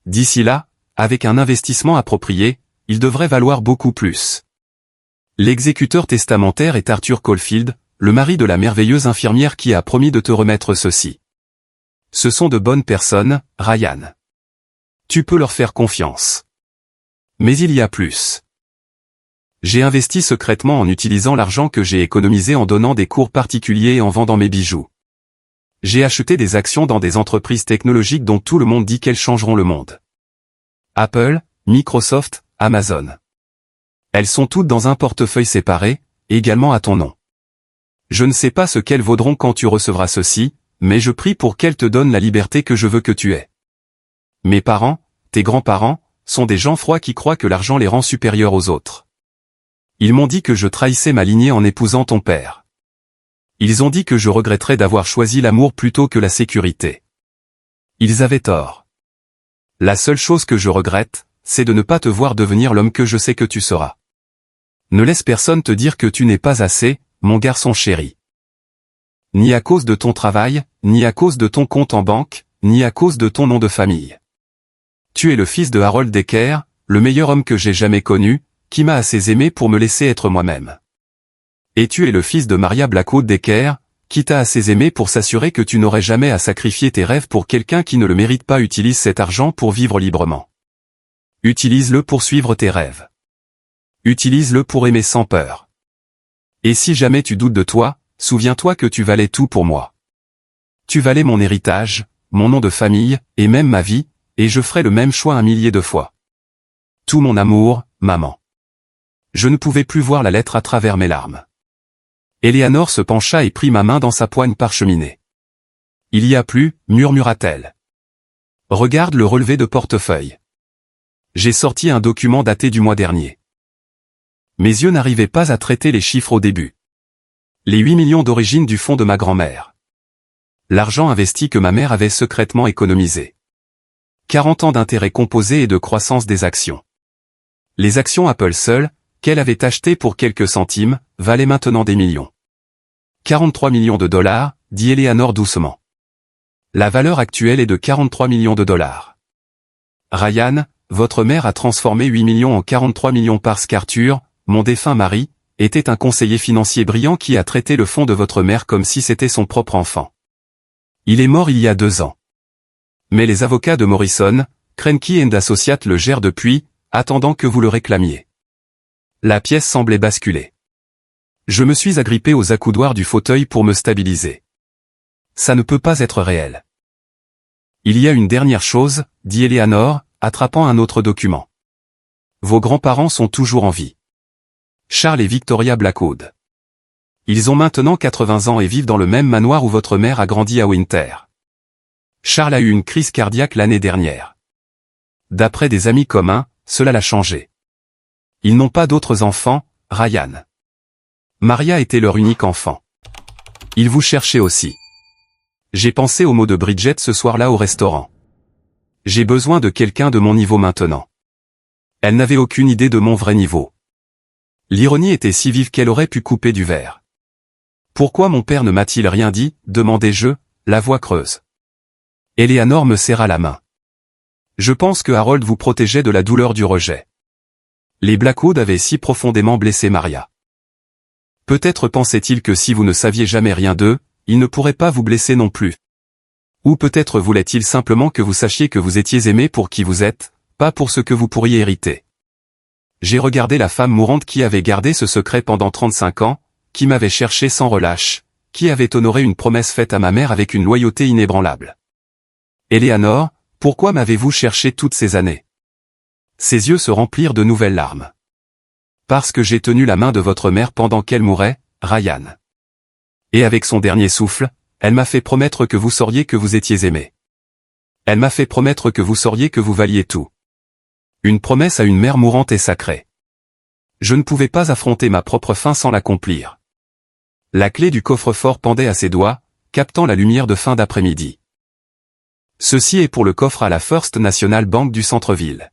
D'ici là, avec un investissement approprié, il devrait valoir beaucoup plus. L'exécuteur testamentaire est Arthur Caulfield, le mari de la merveilleuse infirmière qui a promis de te remettre ceci. Ce sont de bonnes personnes, Ryan. Tu peux leur faire confiance. Mais il y a plus. J'ai investi secrètement en utilisant l'argent que j'ai économisé en donnant des cours particuliers et en vendant mes bijoux. J'ai acheté des actions dans des entreprises technologiques dont tout le monde dit qu'elles changeront le monde. Apple, Microsoft, Amazon. Elles sont toutes dans un portefeuille séparé, également à ton nom. Je ne sais pas ce qu'elles vaudront quand tu recevras ceci, mais je prie pour qu'elles te donnent la liberté que je veux que tu aies. Mes parents, tes grands-parents, sont des gens froids qui croient que l'argent les rend supérieurs aux autres. Ils m'ont dit que je trahissais ma lignée en épousant ton père. Ils ont dit que je regretterais d'avoir choisi l'amour plutôt que la sécurité. Ils avaient tort. La seule chose que je regrette, c'est de ne pas te voir devenir l'homme que je sais que tu seras. Ne laisse personne te dire que tu n'es pas assez, mon garçon chéri. Ni à cause de ton travail, ni à cause de ton compte en banque, ni à cause de ton nom de famille. Tu es le fils de Harold Decker, le meilleur homme que j'ai jamais connu, qui m'a assez aimé pour me laisser être moi-même. Et tu es le fils de Maria Blackwood Decker, qui t'a assez aimé pour s'assurer que tu n'aurais jamais à sacrifier tes rêves pour quelqu'un qui ne le mérite pas. Utilise cet argent pour vivre librement. Utilise-le pour suivre tes rêves. Utilise-le pour aimer sans peur. Et si jamais tu doutes de toi, souviens-toi que tu valais tout pour moi. Tu valais mon héritage, mon nom de famille, et même ma vie, et je ferai le même choix 1 millier de fois. Tout mon amour, maman. Je ne pouvais plus voir la lettre à travers mes larmes. Eleanor se pencha et prit ma main dans sa poigne parcheminée. Il y a plus, murmura-t-elle. Regarde le relevé de portefeuille. J'ai sorti un document daté du mois dernier. Mes yeux n'arrivaient pas à traiter les chiffres au début. Les 8 millions d'origine du fonds de ma grand-mère. L'argent investi que ma mère avait secrètement économisé. 40 ans d'intérêts composés et de croissance des actions. Les actions Apple seules, qu'elle avait achetées pour quelques centimes, valaient maintenant des millions. 43 millions de dollars, dit Eleanor doucement. La valeur actuelle est de 43 millions de dollars. Ryan, votre mère a transformé 8 millions en 43 millions parce qu'Arthur, mon défunt mari, était un conseiller financier brillant qui a traité le fonds de votre mère comme si c'était son propre enfant. Il est mort il y a 2 ans. Mais les avocats de Morrison, Krenke & Associates le gèrent depuis, attendant que vous le réclamiez. La pièce semblait basculer. Je me suis agrippé aux accoudoirs du fauteuil pour me stabiliser. Ça ne peut pas être réel. Il y a une dernière chose, dit Eleanor, attrapant un autre document. Vos grands-parents sont toujours en vie. Charles et Victoria Blackwood. Ils ont maintenant 80 ans et vivent dans le même manoir où votre mère a grandi à Winter. Charles a eu une crise cardiaque l'année dernière. D'après des amis communs, cela l'a changé. Ils n'ont pas d'autres enfants, Ryan. Maria était leur unique enfant. Ils vous cherchaient aussi. J'ai pensé aux mots de Bridget ce soir-là au restaurant. J'ai besoin de quelqu'un de mon niveau maintenant. Elle n'avait aucune idée de mon vrai niveau. L'ironie était si vive qu'elle aurait pu couper du verre. Pourquoi mon père ne m'a-t-il rien dit, demandai-je, la voix creuse. Eleanor me serra la main. Je pense que Harold vous protégeait de la douleur du rejet. Les Blackwood avaient si profondément blessé Maria. Peut-être pensait-il que si vous ne saviez jamais rien d'eux, ils ne pourraient pas vous blesser non plus. Ou peut-être voulait-il simplement que vous sachiez que vous étiez aimé pour qui vous êtes, pas pour ce que vous pourriez hériter. J'ai regardé la femme mourante qui avait gardé ce secret pendant 35 ans, qui m'avait cherché sans relâche, qui avait honoré une promesse faite à ma mère avec une loyauté inébranlable. Eleanor, pourquoi m'avez-vous cherché toutes ces années? Ses yeux se remplirent de nouvelles larmes. Parce que j'ai tenu la main de votre mère pendant qu'elle mourait, Ryan. Et avec son dernier souffle, elle m'a fait promettre que vous sauriez que vous étiez aimé. Elle m'a fait promettre que vous sauriez que vous valiez tout. Une promesse à une mère mourante et sacrée. Je ne pouvais pas affronter ma propre fin sans l'accomplir. La clé du coffre-fort pendait à ses doigts, captant la lumière de fin d'après-midi. Ceci est pour le coffre à la First National Bank du centre-ville.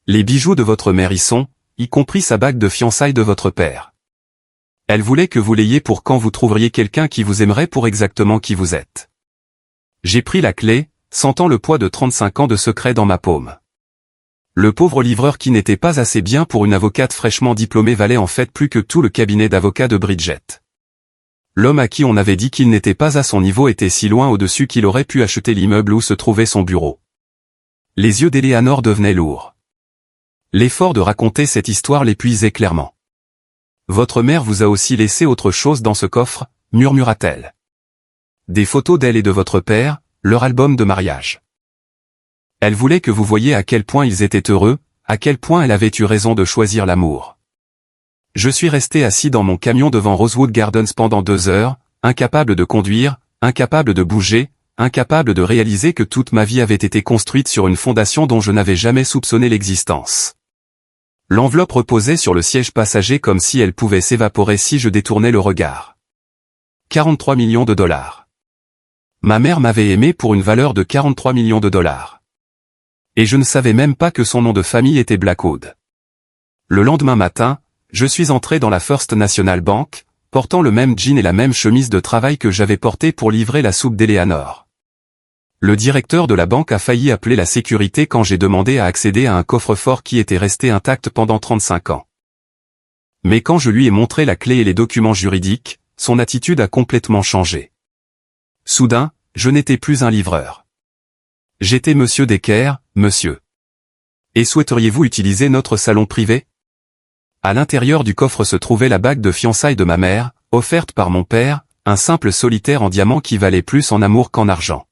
Les bijoux de votre mère y sont, y compris sa bague de fiançailles de votre père. Elle voulait que vous l'ayez pour quand vous trouveriez quelqu'un qui vous aimerait pour exactement qui vous êtes. J'ai pris la clé, sentant le poids de 35 ans de secret dans ma paume. Le pauvre livreur qui n'était pas assez bien pour une avocate fraîchement diplômée valait en fait plus que tout le cabinet d'avocats de Bridget. L'homme à qui on avait dit qu'il n'était pas à son niveau était si loin au-dessus qu'il aurait pu acheter l'immeuble où se trouvait son bureau. Les yeux d'Eleanor devenaient lourds. L'effort de raconter cette histoire l'épuisait clairement. Votre mère vous a aussi laissé autre chose dans ce coffre, murmura-t-elle. Des photos d'elle et de votre père, leur album de mariage. Elle voulait que vous voyiez à quel point ils étaient heureux, à quel point elle avait eu raison de choisir l'amour. Je suis resté assis dans mon camion devant Rosewood Gardens pendant 2 heures, incapable de conduire, incapable de bouger, incapable de réaliser que toute ma vie avait été construite sur une fondation dont je n'avais jamais soupçonné l'existence. L'enveloppe reposait sur le siège passager comme si elle pouvait s'évaporer si je détournais le regard. 43 millions de dollars. Ma mère m'avait aimé pour une valeur de 43 millions de dollars. Et je ne savais même pas que son nom de famille était Blackwood. Le lendemain matin, je suis entré dans la First National Bank, portant le même jean et la même chemise de travail que j'avais porté pour livrer la soupe d'Eleanor. Le directeur de la banque a failli appeler la sécurité quand j'ai demandé à accéder à un coffre-fort qui était resté intact pendant 35 ans. Mais quand je lui ai montré la clé et les documents juridiques, son attitude a complètement changé. Soudain, je n'étais plus un livreur. J'étais Monsieur Decker, monsieur. Et souhaiteriez-vous utiliser notre salon privé? À l'intérieur du coffre se trouvait la bague de fiançailles de ma mère, offerte par mon père, un simple solitaire en diamant qui valait plus en amour qu'en argent.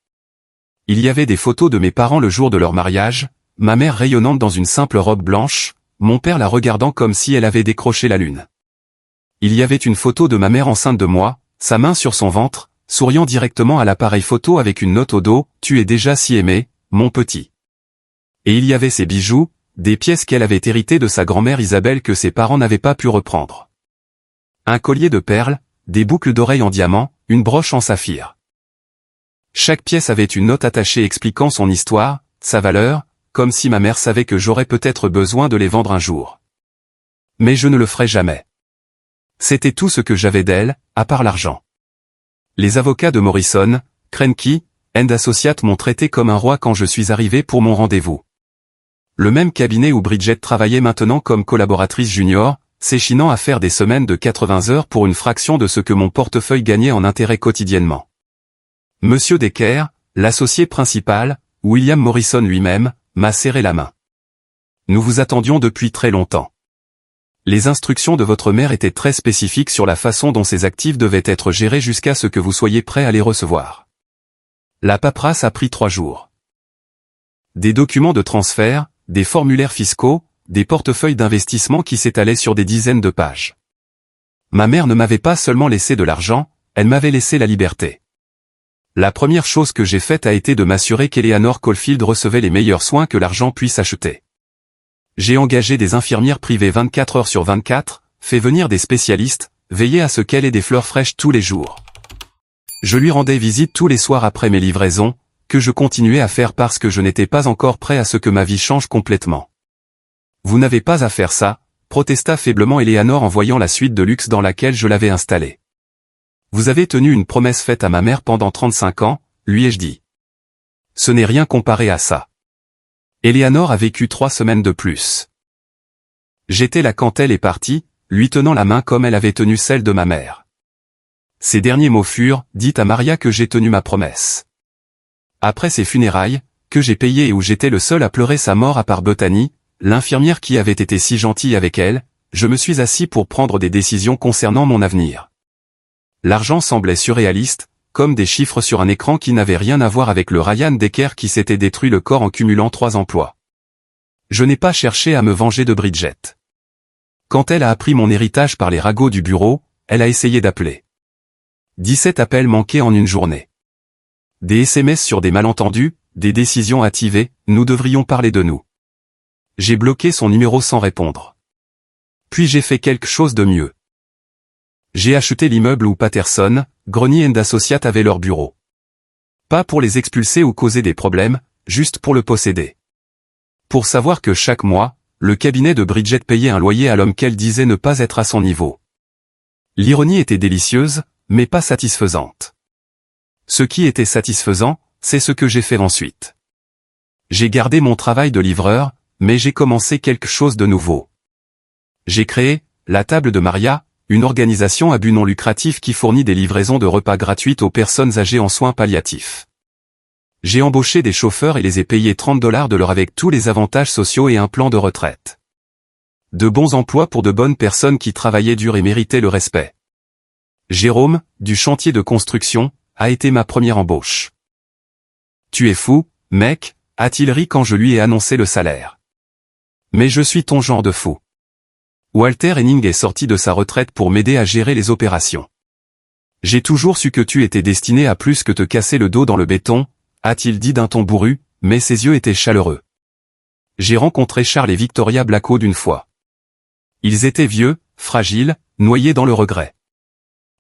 Il y avait des photos de mes parents le jour de leur mariage, ma mère rayonnante dans une simple robe blanche, mon père la regardant comme si elle avait décroché la lune. Il y avait une photo de ma mère enceinte de moi, sa main sur son ventre, souriant directement à l'appareil photo avec une note au dos, « Tu es déjà si aimé, mon petit ». Et il y avait ses bijoux, des pièces qu'elle avait héritées de sa grand-mère Isabelle que ses parents n'avaient pas pu reprendre. Un collier de perles, des boucles d'oreilles en diamant, une broche en saphir. Chaque pièce avait une note attachée expliquant son histoire, sa valeur, comme si ma mère savait que j'aurais peut-être besoin de les vendre un jour. Mais je ne le ferai jamais. C'était tout ce que j'avais d'elle, à part l'argent. Les avocats de Morrison, Krenke & Associates m'ont traité comme un roi quand je suis arrivé pour mon rendez-vous. Le même cabinet où Bridget travaillait maintenant comme collaboratrice junior, s'échinant à faire des semaines de 80 heures pour une fraction de ce que mon portefeuille gagnait en intérêt quotidiennement. Monsieur Decker, l'associé principal, William Morrison lui-même, m'a serré la main. Nous vous attendions depuis très longtemps. Les instructions de votre mère étaient très spécifiques sur la façon dont ces actifs devaient être gérés jusqu'à ce que vous soyez prêt à les recevoir. La paperasse a pris 3 jours. Des documents de transfert, des formulaires fiscaux, des portefeuilles d'investissement qui s'étalaient sur des dizaines de pages. Ma mère ne m'avait pas seulement laissé de l'argent, elle m'avait laissé la liberté. La première chose que j'ai faite a été de m'assurer qu'Eleanor Caulfield recevait les meilleurs soins que l'argent puisse acheter. J'ai engagé des infirmières privées 24 heures sur 24, fait venir des spécialistes, veillait à ce qu'elle ait des fleurs fraîches tous les jours. Je lui rendais visite tous les soirs après mes livraisons, que je continuais à faire parce que je n'étais pas encore prêt à ce que ma vie change complètement. Vous n'avez pas à faire ça, protesta faiblement Eleanor en voyant la suite de luxe dans laquelle je l'avais installée. Vous avez tenu une promesse faite à ma mère pendant 35 ans, lui ai-je dit. Ce n'est rien comparé à ça. Eleanor a vécu 3 semaines de plus. J'étais là quand elle est partie, lui tenant la main comme elle avait tenu celle de ma mère. Ces derniers mots furent, dites à Maria que j'ai tenu ma promesse. Après ses funérailles, que j'ai payé et où j'étais le seul à pleurer sa mort à part Bethany, l'infirmière qui avait été si gentille avec elle, je me suis assis pour prendre des décisions concernant mon avenir. L'argent semblait surréaliste, comme des chiffres sur un écran qui n'avaient rien à voir avec le Ryan Decker qui s'était détruit le corps en cumulant 3 emplois. Je n'ai pas cherché à me venger de Bridget. Quand elle a appris mon héritage par les ragots du bureau, elle a essayé d'appeler. 17 appels manqués en une journée. Des SMS sur des malentendus, des décisions hâtivées, nous devrions parler de nous. J'ai bloqué son numéro sans répondre. Puis j'ai fait quelque chose de mieux. J'ai acheté l'immeuble où Patterson, Grenier & Associates avaient leur bureau. Pas pour les expulser ou causer des problèmes, juste pour le posséder. Pour savoir que chaque mois, le cabinet de Bridget payait un loyer à l'homme qu'elle disait ne pas être à son niveau. L'ironie était délicieuse, mais pas satisfaisante. Ce qui était satisfaisant, c'est ce que j'ai fait ensuite. J'ai gardé mon travail de livreur, mais j'ai commencé quelque chose de nouveau. J'ai créé la Table de Maria, une organisation à but non lucratif qui fournit des livraisons de repas gratuites aux personnes âgées en soins palliatifs. J'ai embauché des chauffeurs et les ai payés $30 de l'heure avec tous les avantages sociaux et un plan de retraite. De bons emplois pour de bonnes personnes qui travaillaient dur et méritaient le respect. Jérôme, du chantier de construction, a été ma première embauche. Tu es fou, mec, a-t-il ri quand je lui ai annoncé le salaire. Mais je suis ton genre de fou. Walter Henning est sorti de sa retraite pour m'aider à gérer les opérations. J'ai toujours su que tu étais destiné à plus que te casser le dos dans le béton, a-t-il dit d'un ton bourru, mais ses yeux étaient chaleureux. J'ai rencontré Charles et Victoria Blackwood une fois. Ils étaient vieux, fragiles, noyés dans le regret.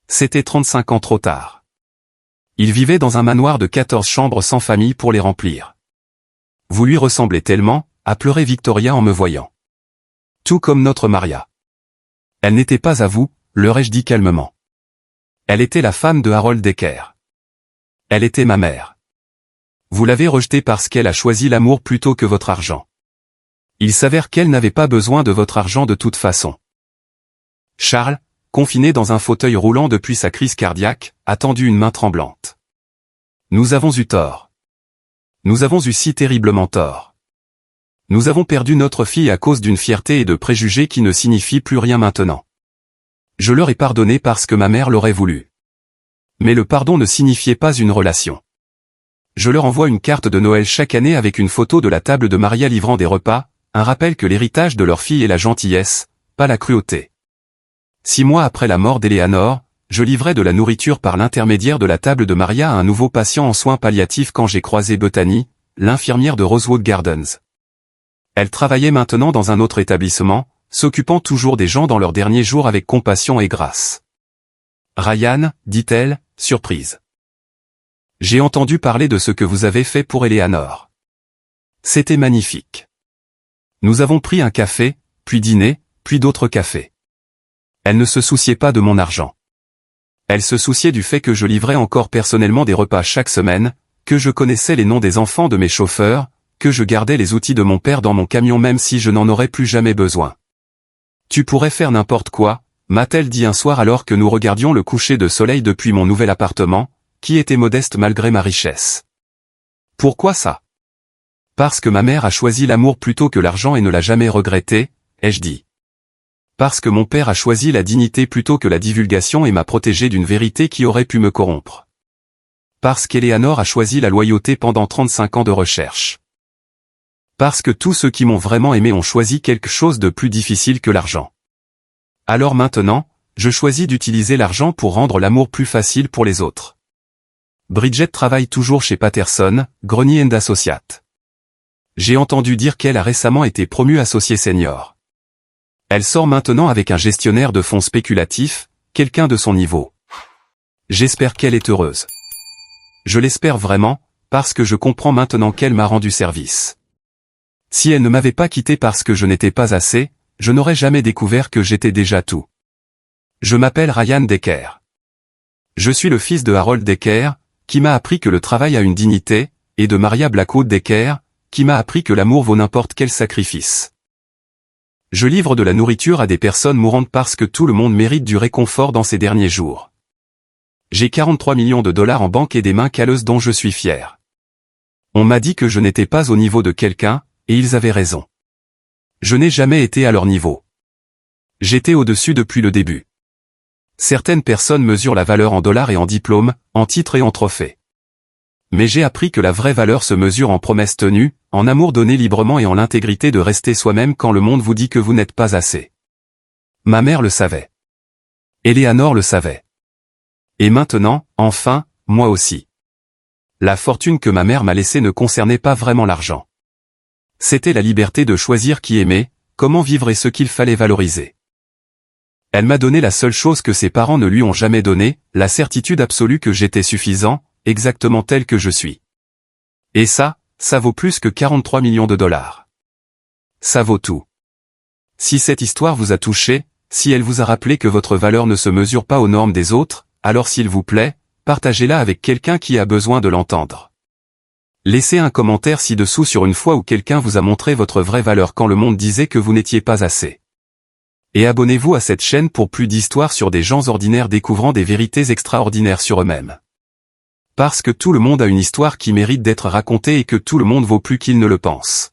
C'était 35 ans trop tard. Ils vivaient dans un manoir de 14 chambres sans famille pour les remplir. Vous lui ressemblez tellement, a pleuré Victoria en me voyant. Tout comme notre Maria. Elle n'était pas à vous, leur ai-je dit calmement. Elle était la femme de Harold Decker. Elle était ma mère. Vous l'avez rejetée parce qu'elle a choisi l'amour plutôt que votre argent. Il s'avère qu'elle n'avait pas besoin de votre argent de toute façon. Charles, confiné dans un fauteuil roulant depuis sa crise cardiaque, a tendu une main tremblante. Nous avons eu tort. Nous avons eu si terriblement tort. Nous avons perdu notre fille à cause d'une fierté et de préjugés qui ne signifient plus rien maintenant. Je leur ai pardonné parce que ma mère l'aurait voulu. Mais le pardon ne signifiait pas une relation. Je leur envoie une carte de Noël chaque année avec une photo de la table de Maria livrant des repas, un rappel que l'héritage de leur fille est la gentillesse, pas la cruauté. 6 mois après la mort d'Eleanor, je livrais de la nourriture par l'intermédiaire de la table de Maria à un nouveau patient en soins palliatifs quand j'ai croisé Bethany, l'infirmière de Rosewood Gardens. Elle travaillait maintenant dans un autre établissement, s'occupant toujours des gens dans leurs derniers jours avec compassion et grâce. Ryan, dit-elle, surprise. J'ai entendu parler de ce que vous avez fait pour Eleanor. C'était magnifique. Nous avons pris un café, puis dîné, puis d'autres cafés. Elle ne se souciait pas de mon argent. Elle se souciait du fait que je livrais encore personnellement des repas chaque semaine, que je connaissais les noms des enfants de mes chauffeurs, que je gardais les outils de mon père dans mon camion même si je n'en aurais plus jamais besoin. Tu pourrais faire n'importe quoi, m'a-t-elle dit un soir alors que nous regardions le coucher de soleil depuis mon nouvel appartement, qui était modeste malgré ma richesse. Pourquoi ça? Parce que ma mère a choisi l'amour plutôt que l'argent et ne l'a jamais regretté, ai-je dit. Parce que mon père a choisi la dignité plutôt que la divulgation et m'a protégé d'une vérité qui aurait pu me corrompre. Parce qu'Eleanor a choisi la loyauté pendant 35 ans de recherche. Parce que tous ceux qui m'ont vraiment aimé ont choisi quelque chose de plus difficile que l'argent. Alors maintenant, je choisis d'utiliser l'argent pour rendre l'amour plus facile pour les autres. Bridget travaille toujours chez Patterson, Grenier & Associates. J'ai entendu dire qu'elle a récemment été promue associée senior. Elle sort maintenant avec un gestionnaire de fonds spéculatifs, quelqu'un de son niveau. J'espère qu'elle est heureuse. Je l'espère vraiment, parce que je comprends maintenant qu'elle m'a rendu service. Si elle ne m'avait pas quitté parce que je n'étais pas assez, je n'aurais jamais découvert que j'étais déjà tout. Je m'appelle Ryan Decker. Je suis le fils de Harold Decker, qui m'a appris que le travail a une dignité, et de Maria Blackwood Decker, qui m'a appris que l'amour vaut n'importe quel sacrifice. Je livre de la nourriture à des personnes mourantes parce que tout le monde mérite du réconfort dans ces derniers jours. J'ai 43 millions de dollars en banque et des mains calleuses dont je suis fier. On m'a dit que je n'étais pas au niveau de quelqu'un, et ils avaient raison. Je n'ai jamais été à leur niveau. J'étais au-dessus depuis le début. Certaines personnes mesurent la valeur en dollars et en diplômes, en titres et en trophées. Mais j'ai appris que la vraie valeur se mesure en promesses tenues, en amour donné librement et en l'intégrité de rester soi-même quand le monde vous dit que vous n'êtes pas assez. Ma mère le savait. Eleanor le savait. Et maintenant, enfin, moi aussi. La fortune que ma mère m'a laissée ne concernait pas vraiment l'argent. C'était la liberté de choisir qui aimer, comment vivre et ce qu'il fallait valoriser. Elle m'a donné la seule chose que ses parents ne lui ont jamais donnée, la certitude absolue que j'étais suffisant, exactement tel que je suis. Et ça vaut plus que 43 millions de dollars. Ça vaut tout. Si cette histoire vous a touché, si elle vous a rappelé que votre valeur ne se mesure pas aux normes des autres, alors s'il vous plaît, partagez-la avec quelqu'un qui a besoin de l'entendre. Laissez un commentaire ci-dessous sur une fois où quelqu'un vous a montré votre vraie valeur quand le monde disait que vous n'étiez pas assez. Et abonnez-vous à cette chaîne pour plus d'histoires sur des gens ordinaires découvrant des vérités extraordinaires sur eux-mêmes. Parce que tout le monde a une histoire qui mérite d'être racontée et que tout le monde vaut plus qu'il ne le pense.